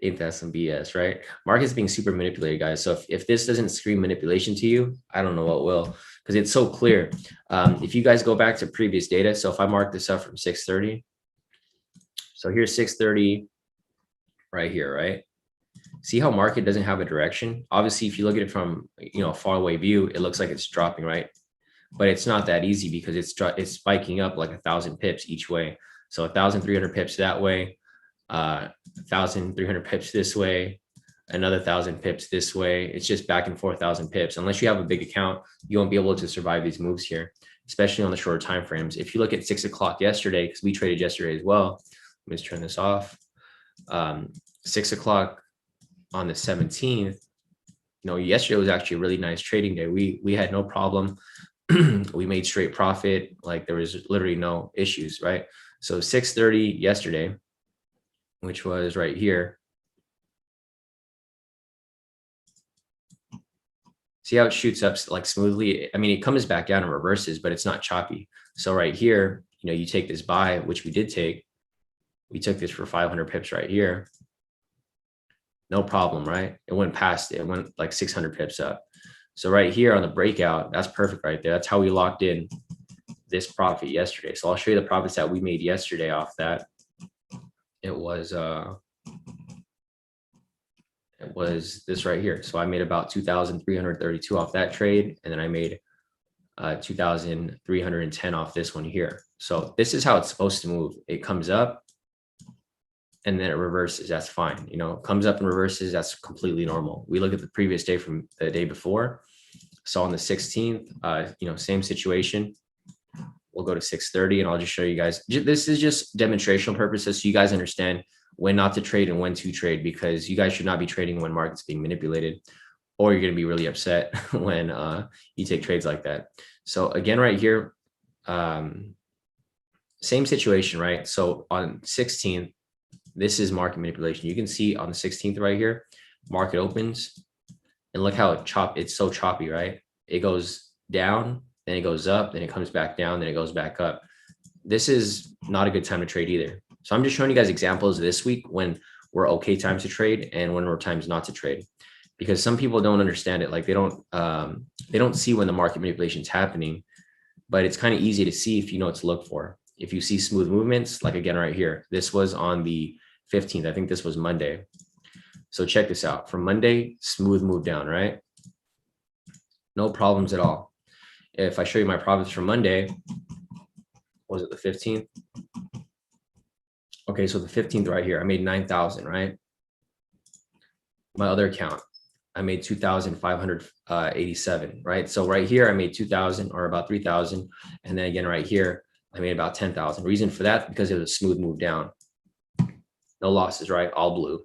Ain't that some BS, right? Market's being super manipulated, guys. So if this doesn't scream manipulation to you, I don't know what will, because it's so clear. If you guys go back to previous data, so if I mark this up from 6:30, so here's 6:30 right here, right? See how market doesn't have a direction? Obviously, if you look at it from, you know, a far away view, it looks like it's dropping, right? But it's not that easy because it's spiking up like 1,000 pips each way. So 1,300 pips that way, 1,300 pips this way, another 1,000 pips this way. It's just back and forth 1,000 pips. Unless you have a big account, you won't be able to survive these moves here, especially on the shorter time frames. If you look at 6 o'clock yesterday, because we traded yesterday as well. Let me just turn this off. 6 o'clock on the 17th. You know, yesterday was actually a really nice trading day. We had no problem. We made straight profit. Like there was literally no issues, right? So 6:30 yesterday, which was right here. See how it shoots up like smoothly? I mean, it comes back down and reverses, but it's not choppy. So right here, you know, you take this buy, which we did take. We took this for 500 pips right here. No problem, right? It went past it. It went like 600 pips up. So right here on the breakout, that's perfect right there. That's how we locked in this profit yesterday. So I'll show you the profits that we made yesterday off that. It was this right here. So I made about 2,332 off that trade, and then I made 2,310 off this one here. So this is how it's supposed to move. It comes up and then it reverses. That's fine. You know, comes up and reverses. That's completely normal. We look at the previous day from the day before. So on the 16th, you know, same situation. We'll go to 6:30 and I'll just show you guys. This is just demonstrational purposes, so you guys understand when not to trade and when to trade, because you guys should not be trading when market's being manipulated, or you're going to be really upset when you take trades like that. So again, right here, same situation, right? So on 16th, this is market manipulation. You can see on the 16th right here, market opens, and look how it's so choppy, right? It goes down, then it goes up, then it comes back down, then it goes back up. This is not a good time to trade either. So I'm just showing you guys examples this week when we're okay times to trade and when we're times not to trade, because some people don't understand it. Like they don't see when the market manipulation is happening, but it's kind of easy to see if you know what to look for. If you see smooth movements, like again right here, this was on the 15th. I think this was Monday. So check this out. From Monday, smooth move down, right? No problems at all. If I show you my profits from Monday, Was it the 15th? Okay, so the 15th right here, I made 9,000, right? My other account, I made 2,587, right? So right here, I made 2,000 or about 3,000. And then again, right here, I made about 10,000. Reason for that, because it was a smooth move down. No losses, right? All blue.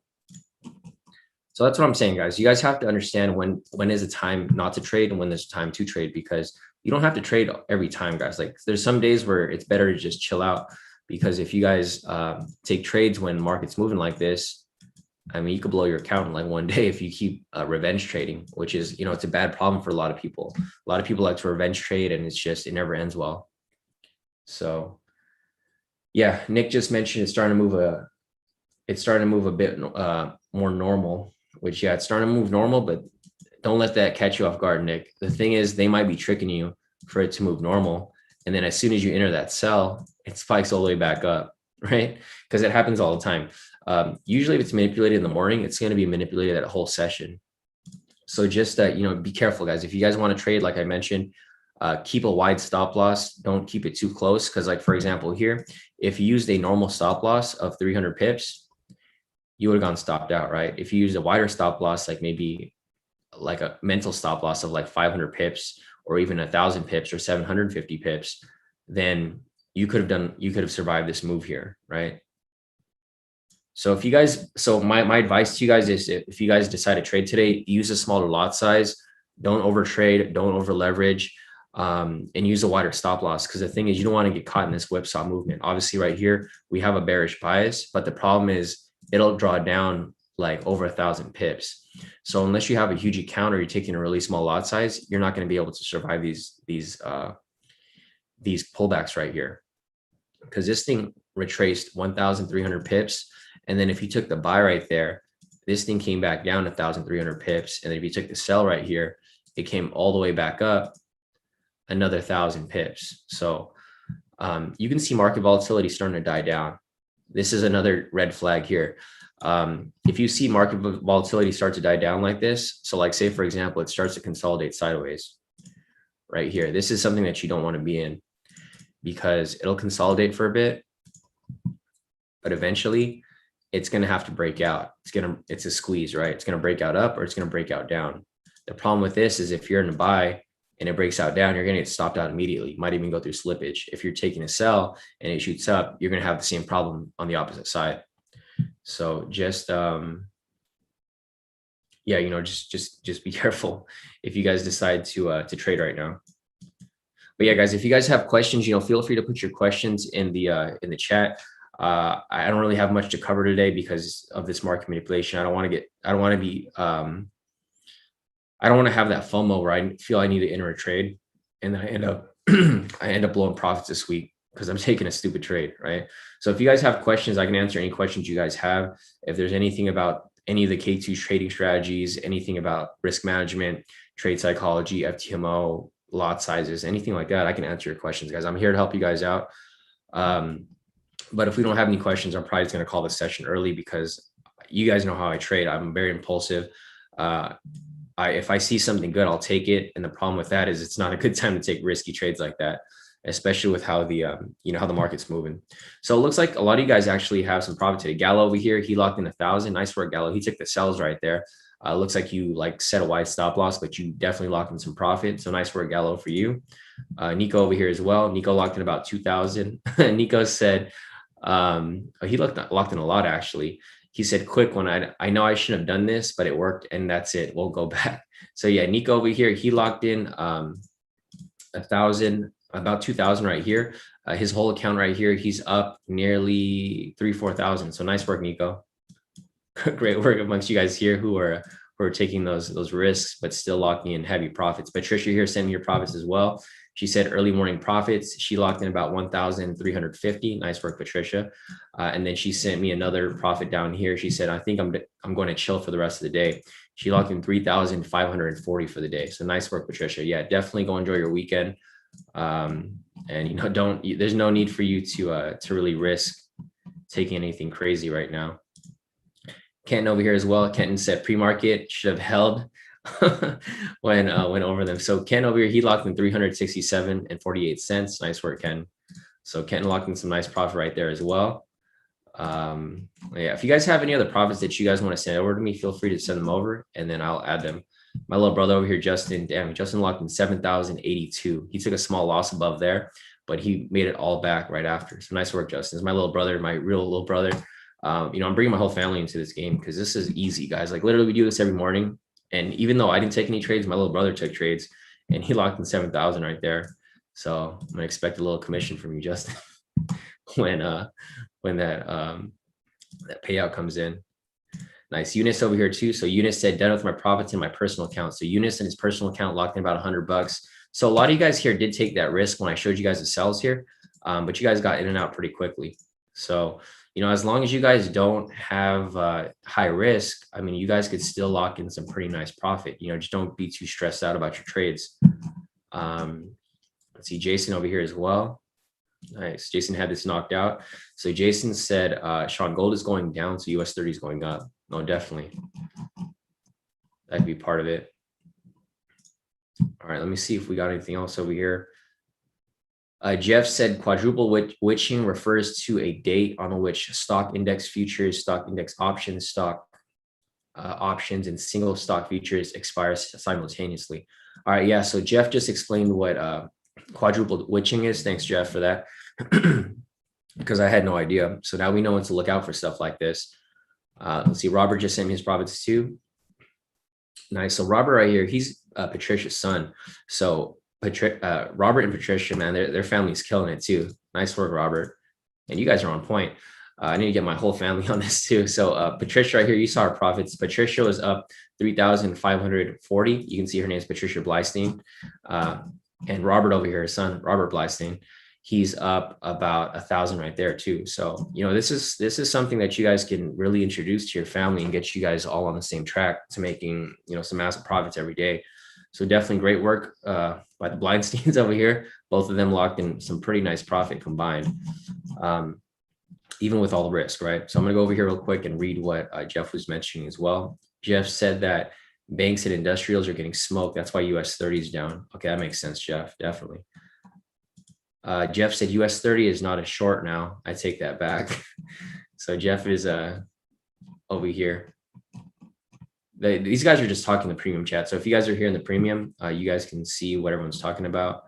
So that's what I'm saying, guys. You guys have to understand when is the time not to trade and when there's time to trade, because you don't have to trade every time, guys. Like there's some days where it's better to just chill out, because if you guys take trades when market's moving like this, I mean, you could blow your account in like one day if you keep revenge trading, which is, you know, it's a bad problem for a lot of people. A lot of people like to revenge trade, and it's just, it never ends well. So yeah, Nick just mentioned it's starting to move a bit more normal, which yeah, it's starting to move normal, but don't let that catch you off guard, Nick. The thing is, they might be tricking you for it to move normal. And then as soon as you enter that sell, it spikes all the way back up, right? Because it happens all the time. Usually if it's manipulated in the morning, it's going to be manipulated that whole session. So just you know, be careful, guys. If you guys want to trade, like I mentioned, keep a wide stop loss. Don't keep it too close. Because like, for example, here, if you used a normal stop loss of 300 pips, you would have gone stopped out, right? If you use a wider stop loss, like maybe like a mental stop loss of like 500 pips or even 1,000 pips or 750 pips, then you could have survived this move here, right? So if you guys, so my advice to you guys is, if you guys decide to trade today, use a smaller lot size, don't over trade, don't over leverage, and use a wider stop loss. Because the thing is, you don't want to get caught in this whipsaw movement. Obviously right here, we have a bearish bias, but the problem is it'll draw down like over 1,000 pips. So unless you have a huge account or you're taking a really small lot size, you're not going to be able to survive these pullbacks right here. Because this thing retraced 1,300 pips. And then if you took the buy right there, this thing came back down 1,300 pips. And then if you took the sell right here, it came all the way back up another 1,000 pips. So you can see market volatility starting to die down. This is another red flag here. If you see market volatility start to die down like this, so like say, for example, it starts to consolidate sideways right here. This is something that you don't want to be in, because it'll consolidate for a bit, but eventually it's going to have to break out. It's a squeeze, right? It's going to break out up or it's going to break out down. The problem with this is if you're in a buy and it breaks out down, you're going to get stopped out immediately. You might even go through slippage. If you're taking a sell and it shoots up, you're going to have the same problem on the opposite side. So just, yeah, you know, just be careful if you guys decide to trade right now. But yeah, guys, if you guys have questions, you know, feel free to put your questions in the chat. I don't really have much to cover today because of this market manipulation. I don't want to have that FOMO where I feel I need to enter a trade and then I end up blowing profits this week because I'm taking a stupid trade, right? So if you guys have questions, I can answer any questions you guys have. If there's anything about any of the K2 trading strategies, anything about risk management, trade psychology, FTMO, lot sizes, anything like that, I can answer your questions, guys. I'm here to help you guys out. But if we don't have any questions, I'm probably just going to call this session early because you guys know how I trade. I'm very impulsive. If I see something good, I'll take it. And the problem with that is it's not a good time to take risky trades like that, especially with how the how the market's moving. So it looks like a lot of you guys actually have some profit today. Gallo over here, he locked in 1,000. Nice work, Gallo. He took the sells right there. Looks like you like set a wide stop loss, but you definitely locked in some profit. So nice work, Gallo, for you. Nico over here as well. Nico locked in about 2,000. Nico said he locked in a lot actually. He said, quick one. I know I shouldn't have done this, but it worked and that's it. We'll go back. So yeah, Nico over here, he locked in 1,000, about 2,000 right here. His whole account right here, he's up nearly 4,000. So nice work, Nico. Great work amongst you guys here who are taking those risks, but still locking in heavy profits. Patricia here sent me your profits as well. She said early morning profits. She locked in about 1,350. Nice work, Patricia. And then she sent me another profit down here. She said, I think I'm going to chill for the rest of the day. She locked in 3,540 for the day. So nice work, Patricia. Yeah, definitely go enjoy your weekend. And there's no need for you to really risk taking anything crazy right now. Kenton over here as well. Kenton said pre-market should have held when went over them. So Ken over here, he locked in 367.48. Nice work, Ken. So Kenton locked in some nice profit right there as well. Yeah, if you guys have any other profits that you guys want to send over to me, feel free to send them over and then I'll add them. My little brother over here, Justin, damn, Justin locked in 7,082. He took a small loss above there, but he made it all back right after. So nice work, Justin. It's my little brother, my real little brother. I'm bringing my whole family into this game because this is easy, guys. Like literally we do this every morning. And even though I didn't take any trades, my little brother took trades and he locked in 7,000 right there. So I'm gonna expect a little commission from you, Justin, when that payout comes in. Nice. Eunice over here too. So Eunice said, done with my profits in my personal account. So Eunice in his personal account locked in about $100. So a lot of you guys here did take that risk when I showed you guys the sells here, but you guys got in and out pretty quickly. So, as long as you guys don't have high risk, I mean, you guys could still lock in some pretty nice profit. Just don't be too stressed out about your trades. Let's see, Jason over here as well. Nice. Jason had this knocked out. So Jason said, Shawn, gold is going down, so US 30 is going up. No, definitely. That could be part of it. All right, let me see if we got anything else over here. Jeff said quadruple witching refers to a date on which stock index futures, stock index options, stock options, and single stock futures expire simultaneously. All right, yeah, so Jeff just explained what quadruple witching is. Thanks, Jeff, for that. Because I had no idea. So now we know when to look out for stuff like this. Let's see, Robert just sent me his profits too. Nice. So Robert right here, he's Patricia's son. So Robert and Patricia, man, their family's killing it too. Nice work, Robert. And you guys are on point. I need to get my whole family on this too. So Patricia right here, you saw her profits. Patricia was up 3,540. You can see her name is Patricia Blystein. And Robert over here, his son, Robert Blystein, he's up about 1,000 right there too. So, this is something that you guys can really introduce to your family and get you guys all on the same track to making, some massive profits every day. So definitely great work by the Blindsteins over here. Both of them locked in some pretty nice profit combined, even with all the risk, right? So I'm gonna go over here real quick and read what Jeff was mentioning as well. Jeff said that banks and industrials are getting smoked. That's why US 30 is down. Okay, that makes sense, Jeff, definitely. Jeff said US 30 is not a short now. I take that back. So Jeff is over here. These guys are just talking the premium chat. So if you guys are here in the premium, you guys can see what everyone's talking about.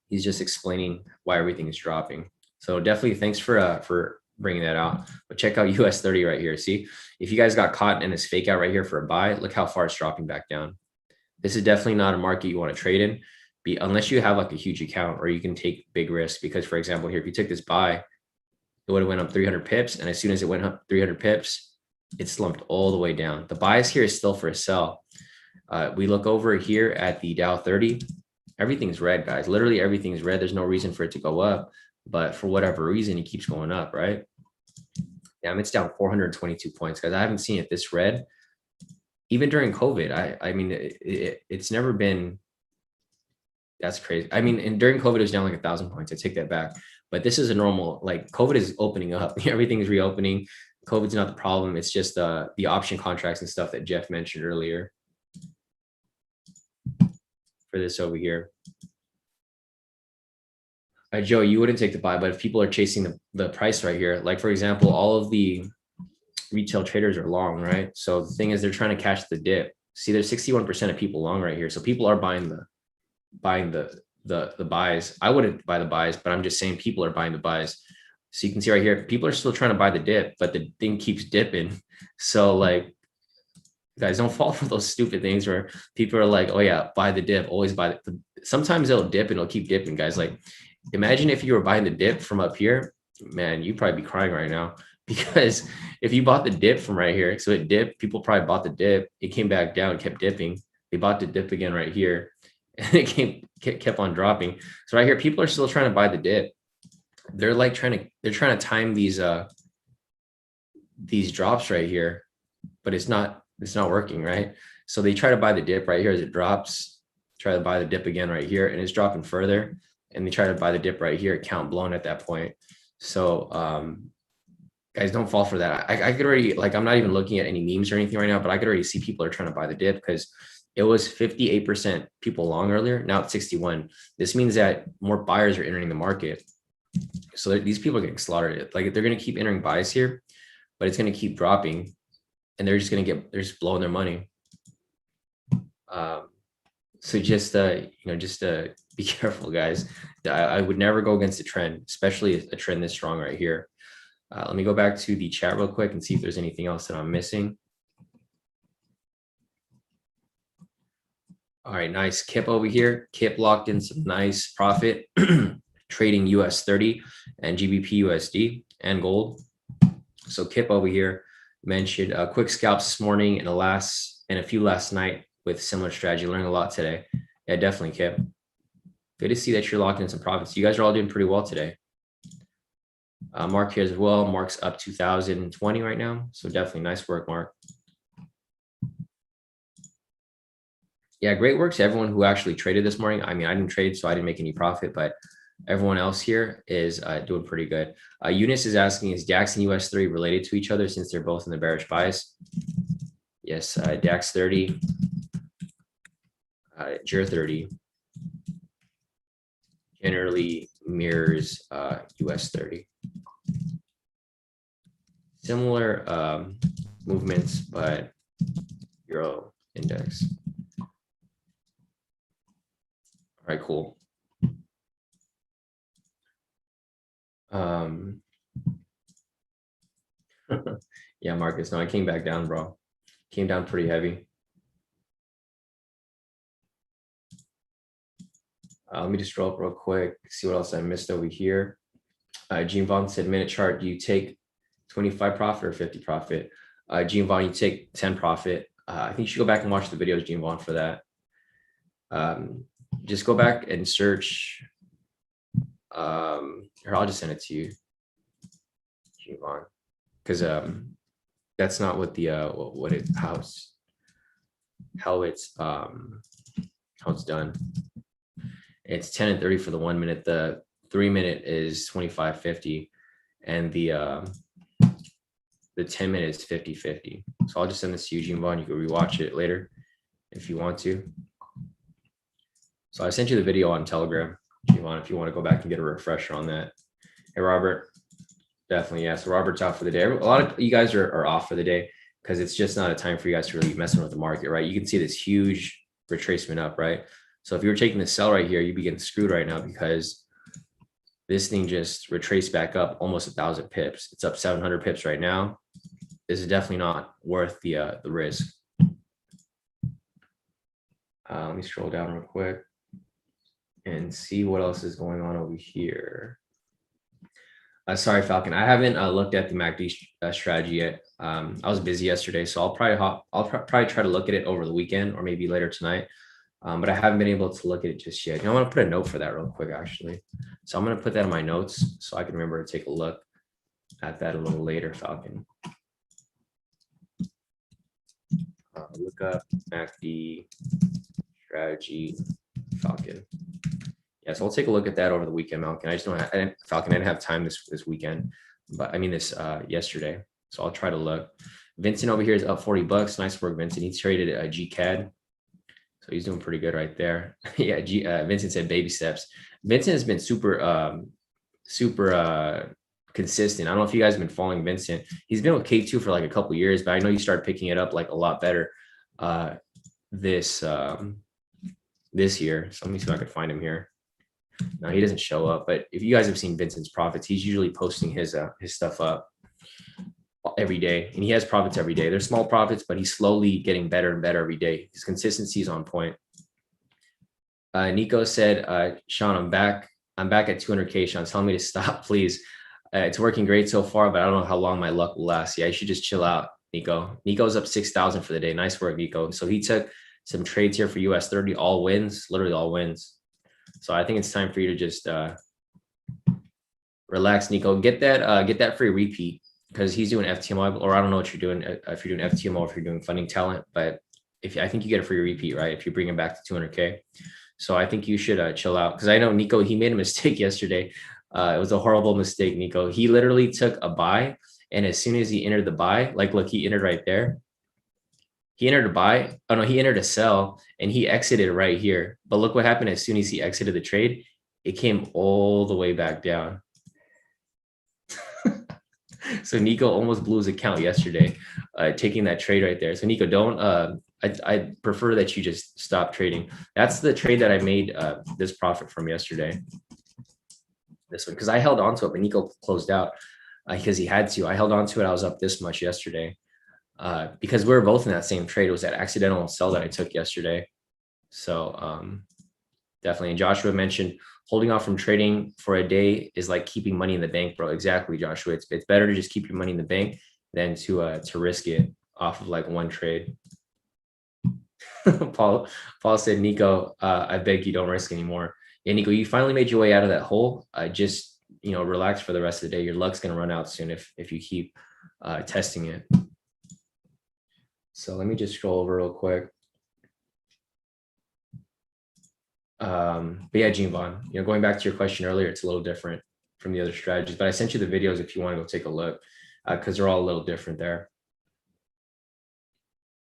He's just explaining why everything is dropping. So definitely thanks for bringing that out. But check out US 30 right here. See, if you guys got caught in this fake out right here for a buy, look how far it's dropping back down. This is definitely not a market you want to trade in, unless you have like a huge account or you can take big risks. Because for example, here, if you took this buy, it would have went up 300 pips. And as soon as it went up 300 pips, it slumped all the way down. The bias here is still for a sell. We look over here at the Dow 30. Everything's red, guys. Literally everything's red. There's no reason for it to go up. But for whatever reason, it keeps going up, right? Damn, it's down 422 points, guys. I haven't seen it this red. Even during COVID, I mean, it's never been, that's crazy. I mean, and during COVID, it was down like 1,000 points. I take that back. But this is a normal, like COVID is opening up. Everything is reopening. COVID's not the problem. It's just the option contracts and stuff that Jeff mentioned earlier for this over here. Joe, you wouldn't take the buy, but if people are chasing the price right here, like for example, all of the retail traders are long, right? So the thing is they're trying to catch the dip. See, there's 61% of people long right here. So people are buying the buys. I wouldn't buy the buys, but I'm just saying people are buying the buys. So you can see right here, people are still trying to buy the dip, but the thing keeps dipping. So like, guys, don't fall for those stupid things where people are like, oh yeah, buy the dip, always buy it. Sometimes it'll dip and it'll keep dipping, guys. Like, imagine if you were buying the dip from up here, man, you'd probably be crying right now. Because if you bought the dip from right here, so it dipped, people probably bought the dip, it came back down, kept dipping. They bought the dip again right here, and it kept on dropping. So right here, people are still trying to buy the dip. They're like trying to time these drops right here, but it's not working, right? So they try to buy the dip right here as it drops, try to buy the dip again right here, and it's dropping further. And they try to buy the dip right here, account blown at that point. So guys, don't fall for that. I could already, like, I'm not even looking at any memes or anything right now, but I could already see people are trying to buy the dip because It was 58% people long earlier. Now it's 61. This means that more buyers are entering the market. So these people are getting slaughtered. Like they're going to keep entering buys here, but it's going to keep dropping, and they're just blowing their money. So just be careful, guys. I would never go against the trend, especially a trend this strong right here. Let me go back to the chat real quick and see if there's anything else that I'm missing. All right, nice. Kip over here. Kip locked in some nice profit trading US 30 and GBP USD and gold. So Kip over here mentioned quick scalps this morning and a few last night with similar strategy. Learning a lot today. Yeah, definitely, Kip. Good to see that you're locking in some profits. You guys are all doing pretty well today. Mark here as well. Mark's up 2020 right now. So definitely nice work, Mark. Yeah, great work to everyone who actually traded this morning. I mean, I didn't trade, so I didn't make any profit, but everyone else here is doing pretty good. Eunice is asking, is DAX and US30 related to each other since they're both in the bearish bias? Yes, DAX 30, GER 30 generally mirrors US 30. Similar movements, but Euro index. All right, cool. Yeah, Marcus, no, I came back down, bro. Came down pretty heavy. Let me just scroll up real quick, see what else I missed over here. Gene Vaughn said, minute chart, do you take 25 profit or 50 profit? Gene Vaughn, you take 10 profit. I think you should go back and watch the videos, Gene Vaughn, for that. Just go back and search. Here, I'll just send it to you, Gene Vaughn, because that's not what the how it's done. It's 10 and 30 for the 1 minute. The 3 minute is 25.50, and the 10 minute is 50.50. So I'll just send this to you, Gene Vaughn. You can rewatch it later if you want to. So I sent you the video on Telegram, Gene Vaughn, if you want to go back and get a refresher on that. Hey, Robert. Definitely, yeah. So Robert's out for the day. A lot of you guys are off for the day because it's just not a time for you guys to really messing with the market, right? You can see this huge retracement up, right? So if you were taking the sell right here, you'd be getting screwed right now because this thing just retraced back up almost 1,000 pips. It's up 700 pips right now. This is definitely not worth the risk. Let me scroll down real quick and see what else is going on over here. Sorry, Falcon. I haven't looked at the MACD strategy yet. I was busy yesterday, so I'll probably try to look at it over the weekend or maybe later tonight. But I haven't been able to look at it just yet. I'm going to put a note for that real quick, actually. So I'm going to put that in my notes so I can remember to take a look at that a little later, Falcon. Look up MACD strategy, Falcon. Yeah, so I'll take a look at that over the weekend, Falcon. I didn't have time this weekend, but I mean this yesterday. So I'll try to look. Vincent over here is up $40. Nice work, Vincent. He's traded a GCAD. So he's doing pretty good right there. Yeah, Vincent said baby steps. Vincent has been super consistent. I don't know if you guys have been following Vincent. He's been with K2 for like a couple years, but I know you started picking it up like a lot better this year. So let me see if I can find him here. No, he doesn't show up, but if you guys have seen Vincent's profits, he's usually posting his stuff up every day, and he has profits every day. They're small profits, but he's slowly getting better and better every day. His consistency is on point. Nico said, Shawn, I'm back at 200K. Shawn, tell me to stop, please. It's working great so far, but I don't know how long my luck will last. Yeah, you should just chill out, Nico. Nico's up 6,000 for the day. Nice work, Nico. So he took some trades here for US 30, all wins, literally all wins. So I think it's time for you to just relax, Nico. Get that free repeat because he's doing FTMO, or I don't know what you're doing if you're doing FTMO or if you're doing funding talent, but I think you get a free repeat, right? If you bring him back to 200K. So I think you should chill out because I know Nico, he made a mistake yesterday. It was a horrible mistake, Nico. He literally took a buy, and as soon as he entered the buy, like look, he entered right there. He entered to buy. Oh no, he entered to sell, and he exited right here. But look what happened as soon as he exited the trade. It came all the way back down. So Nico almost blew his account yesterday, taking that trade right there. So Nico, don't. I prefer that you just stop trading. That's the trade that I made this profit from yesterday. This one, because I held on to it, but Nico closed out because he had to. I held on to it. I was up this much yesterday because we were both in that same trade. It was that accidental sell that I took yesterday. So definitely. And Joshua mentioned holding off from trading for a day is like keeping money in the bank, bro. Exactly, Joshua. It's better to just keep your money in the bank than to risk it off of like one trade. Paul said, Nico, I beg you don't risk anymore. Yeah, Nico, you finally made your way out of that hole. Just relax for the rest of the day. Your luck's gonna run out soon if you keep testing it. So let me just scroll over real quick. But yeah, Gene Vaughn, going back to your question earlier, it's a little different from the other strategies, but I sent you the videos if you want to go take a look because they're all a little different there.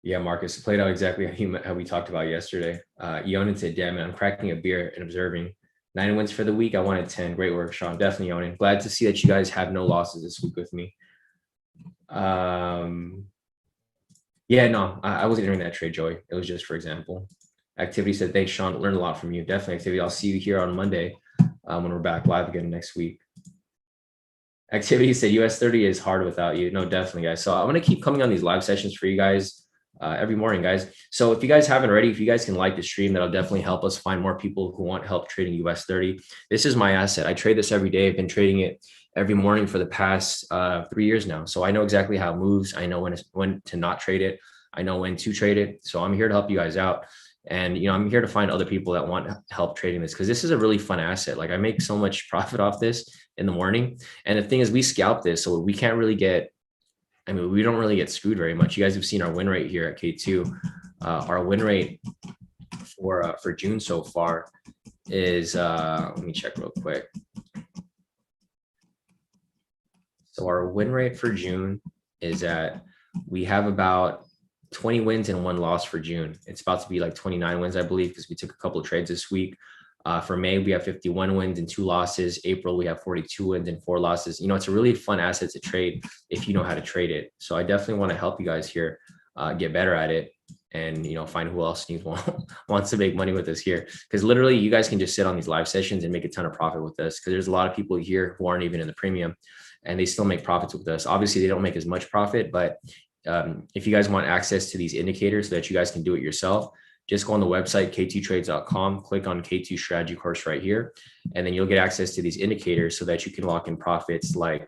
Yeah, Marcus, it played out exactly how we talked about yesterday. Yonan said, damn it, I'm cracking a beer and observing. 9 wins for the week. I wanted 10. Great work, Shawn. Definitely, Yonan. Glad to see that you guys have no losses this week with me. Yeah, no, I wasn't doing that trade, Joey. It was just for example. Activity said, thanks, Shawn. Learned a lot from you. Definitely, Activity. I'll see you here on Monday when we're back live again next week. Activity said US 30 is hard without you. No, definitely, guys. So I'm going to keep coming on these live sessions for you guys every morning, guys. So if you guys haven't already, if you guys can like the stream, that'll definitely help us find more people who want help trading US 30. This is my asset. I trade this every day. I've been trading it every morning for the past 3 years now. So I know exactly how it moves. I know when to not trade it. I know when to trade it. So I'm here to help you guys out. And I'm here to find other people that want help trading this because this is a really fun asset. Like I make so much profit off this in the morning. And the thing is, we scalp this, so we can't really get. I mean, we don't really get screwed very much. You guys have seen our win rate here at K2. Our win rate for June so far is let me check real quick. So our win rate for June is at we have about 20 wins and 1 loss for June. It's about to be like 29 wins, I believe, because we took a couple of trades this week. For May, we have 51 wins and 2 losses. April, we have 42 wins and 4 losses. It's a really fun asset to trade if you know how to trade it. So I definitely want to help you guys here get better at it and, find who else wants to make money with us here. Because literally, you guys can just sit on these live sessions and make a ton of profit with us because there's a lot of people here who aren't even in the premium and they still make profits with us. Obviously, they don't make as much profit, but if you guys want access to these indicators so that you guys can do it yourself, just go on the website, k2trades.com, click on K2 strategy course right here, and then you'll get access to these indicators so that you can lock in profits like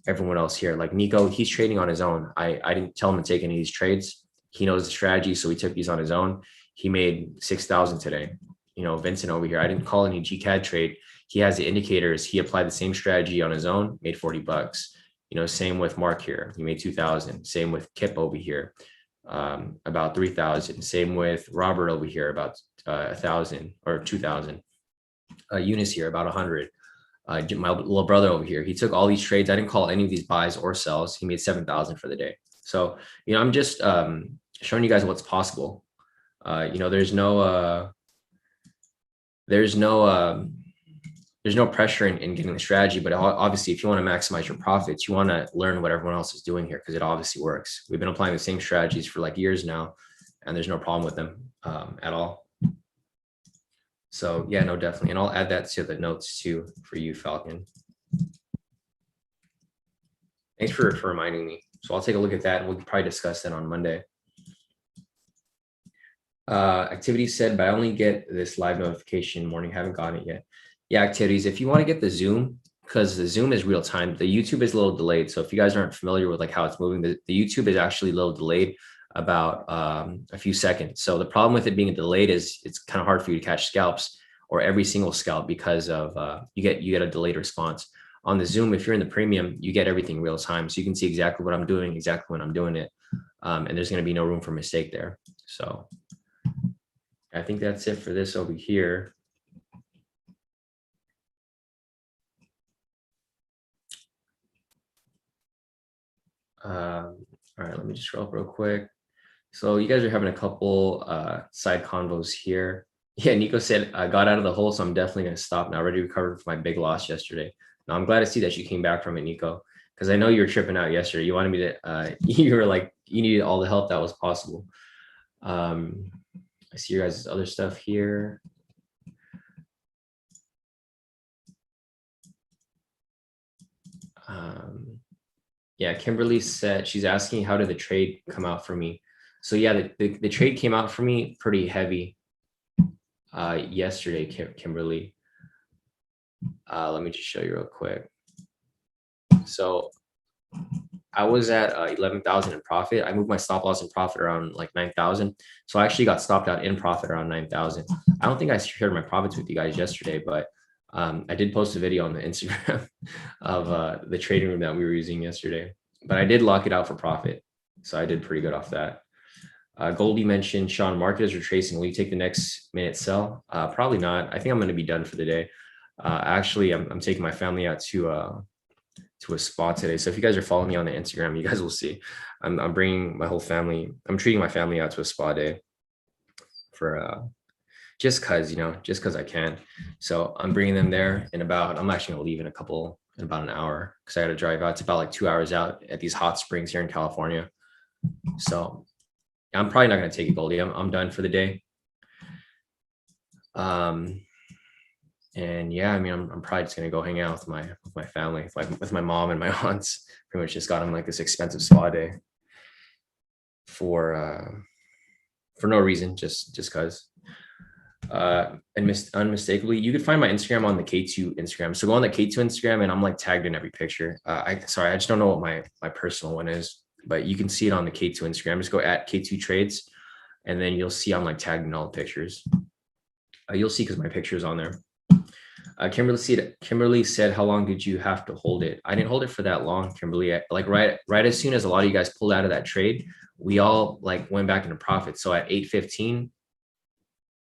everyone else here. Like Nico, he's trading on his own. I didn't tell him to take any of these trades. He knows the strategy, so he took these on his own. He made 6,000 today. Vincent over here, I didn't call any GCAD trade. He has the indicators. He applied the same strategy on his own, made 40 bucks. Same with Mark here. He made 2,000. Same with Kip over here, about 3,000. Same with Robert over here, about 1,000 or 2,000. Eunice here, about 100. My little brother over here, he took all these trades. I didn't call any of these buys or sells. He made 7,000 for the day. So, I'm just showing you guys what's possible. There's no pressure in getting the strategy, but obviously if you want to maximize your profits, you want to learn what everyone else is doing here because it obviously works. We've been applying the same strategies for like years now, and there's no problem with them at all. So yeah, no, definitely. And I'll add that to the notes too for you, Falcon. Thanks for reminding me. So I'll take a look at that and we'll probably discuss that on Monday. Activities said, but I only get this live notification in the morning. Haven't gotten it yet. Yeah, activities. If you want to get the Zoom, because the Zoom is real time, the YouTube is a little delayed. So if you guys aren't familiar with like how it's moving, the YouTube is actually a little delayed about a few seconds. So the problem with it being delayed is it's kind of hard for you to catch scalps or every single scalp because of you get a delayed response. On the Zoom, if you're in the premium, you get everything real time. So you can see exactly what I'm doing, exactly when I'm doing it. And there's going to be no room for mistake there. So I think that's it for this over here. All right, let me just scroll up real quick. So you guys are having a couple side convos here. Yeah, Nico said I got out of the hole, so I'm definitely gonna stop now. Already recovered from my big loss yesterday. Now I'm glad to see that you came back from it, Nico, because I know you were tripping out yesterday. You wanted me to you were like you needed all the help that was possible. I see your guys' other stuff here. Yeah, Kimberly said she's asking how did the trade come out for me. So yeah, the trade came out for me pretty heavy yesterday, Kimberly. Let me just show you real quick. So I was at 11,000 in profit. I moved my stop loss in profit around like 9,000. So I actually got stopped out in profit around 9,000. I don't think I shared my profits with you guys yesterday, but I did post a video on the Instagram of the trading room that we were using yesterday. But I did lock it out for profit. So I did pretty good off that. Goldie mentioned, Shawn, market is retracing. Will you take the next minute sell? Probably not. I think I'm going to be done for the day. Actually, I'm taking my family out to a spa today. So if you guys are following me on the Instagram, you guys will see I'm bringing my whole family. I'm treating my family out to a spa day for just cause I can. So I'm bringing them there I'm actually gonna leave in about an hour because I got to drive out. It's about like 2 hours out at these hot springs here in California. So I'm probably not gonna take it, Goldie. I'm done for the day. And yeah, I mean, I'm probably just gonna go hang out with my family, with my mom and my aunts. Pretty much just got them like this expensive spa day for no reason, just cause. And unmistakably, you could find my Instagram on the K² Instagram. So go on the K² Instagram, and I'm like tagged in every picture. I just don't know what my personal one is, but you can see it on the K² Instagram. Just go at K² Trades, and then you'll see I'm like tagged in all the pictures. You'll see because my picture is on there. Kimberly said, how long did you have to hold it? I didn't hold it for that long, Kimberly. Like right as soon as a lot of you guys pulled out of that trade, we all like went back into profit. So at 8:15,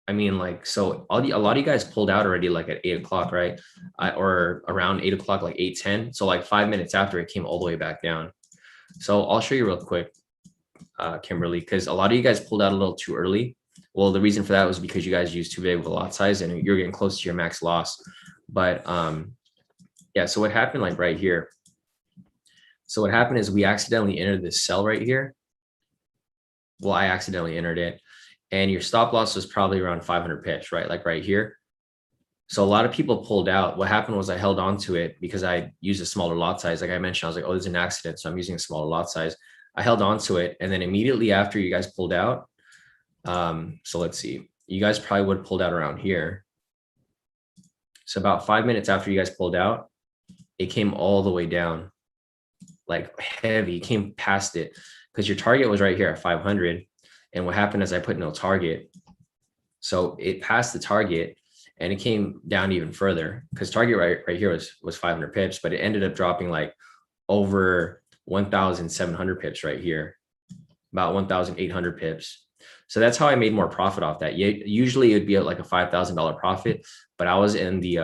I mean, like, so a lot of you guys pulled out already, like at 8 o'clock, right? Or around 8 o'clock, like 8:10. So like 5 minutes after, it came all the way back down. So I'll show you real quick, Kimberly, because a lot of you guys pulled out a little too early. Well, the reason for that was because you guys used too big of a lot size and you're getting close to your max loss. But yeah, so what happened like right here? So what happened is we accidentally entered this sell right here. Well, I accidentally entered it, and your stop loss was probably around 500 pips, right? Like right here. So a lot of people pulled out. What happened was I held on to it because I used a smaller lot size. Like I mentioned, I was like, oh, there's an accident, so I'm using a smaller lot size. I held on to it, and then immediately after you guys pulled out, so let's see, you guys probably would have pulled out around here. So about 5 minutes after you guys pulled out, it came all the way down, like heavy. It came past it because your target was right here at 500. And what happened is I put no target. So it passed the target and it came down even further because target right here was 500 pips, but it ended up dropping like over 1,700 pips right here, about 1,800 pips. So that's how I made more profit off that. Usually it would be like a $5,000 profit, but I was in the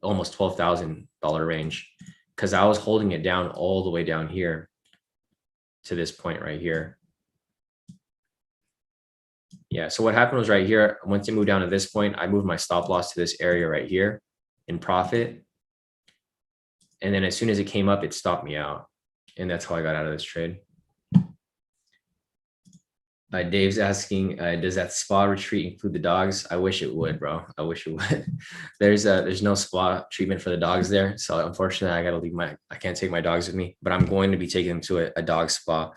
almost $12,000 range because I was holding it down all the way down here to this point right here. Yeah, so what happened was right here, once it moved down to this point, I moved my stop loss to this area right here in profit. And then as soon as it came up, it stopped me out. And that's how I got out of this trade. Dave's asking, does that spa retreat include the dogs? I wish it would, bro. I wish it would. There's no spa treatment for the dogs there. So unfortunately, I got to leave I can't take my dogs with me, but I'm going to be taking them to a dog spa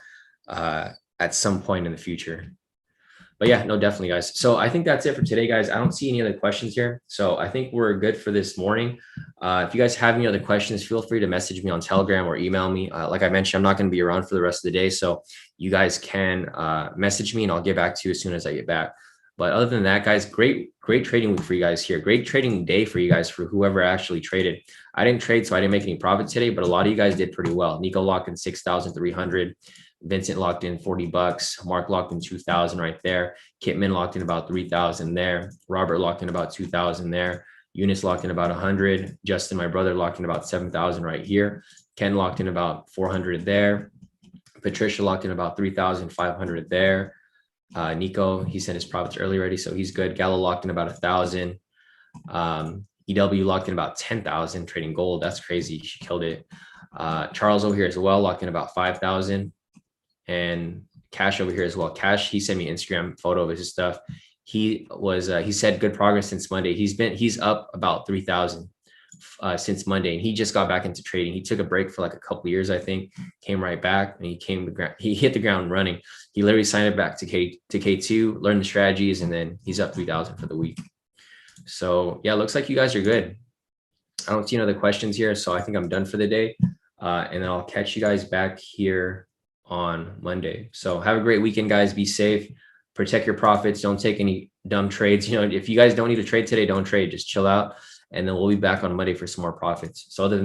at some point in the future. But yeah, no, definitely, guys. So I think that's it for today, guys. I don't see any other questions here. So I think we're good for this morning. If you guys have any other questions, feel free to message me on Telegram or email me. Like I mentioned, I'm not going to be around for the rest of the day. So you guys can message me and I'll get back to you as soon as I get back. But other than that, guys, great trading week for you guys here. Great trading day for you guys, for whoever actually traded. I didn't trade, so I didn't make any profit today, but a lot of you guys did pretty well. Nico locked in 6,300. Vincent locked in $40. Mark locked in 2,000 right there. Kitman locked in about 3,000 there. Robert locked in about 2,000 there. Eunice locked in about 100. Justin, my brother, locked in about 7,000 right here. Ken locked in about 400 there. Patricia locked in about 3,500 there. Nico, he sent his profits early already, so he's good. Gallo locked in about 1,000. EW locked in about 10,000 trading gold. That's crazy. She killed it. Charles over here as well locked in about 5,000, and Cash over here as well. Cash, he sent me an Instagram photo of his stuff. He said good progress since Monday. He's up about 3,000 since Monday, and he just got back into trading. He took a break for like a couple years, I think, came right back, and he hit the ground running. He literally signed it back to K2, learned the strategies, and then he's up 3,000 for the week. So yeah, looks like you guys are good. I don't see any other questions here, so I think I'm done for the day. And then I'll catch you guys back here on Monday. So have a great weekend, guys. Be safe, protect your profits. Don't take any dumb trades. You know, if you guys don't need to trade today, don't trade, just chill out. And then we'll be back on Monday for some more profits. So other than that,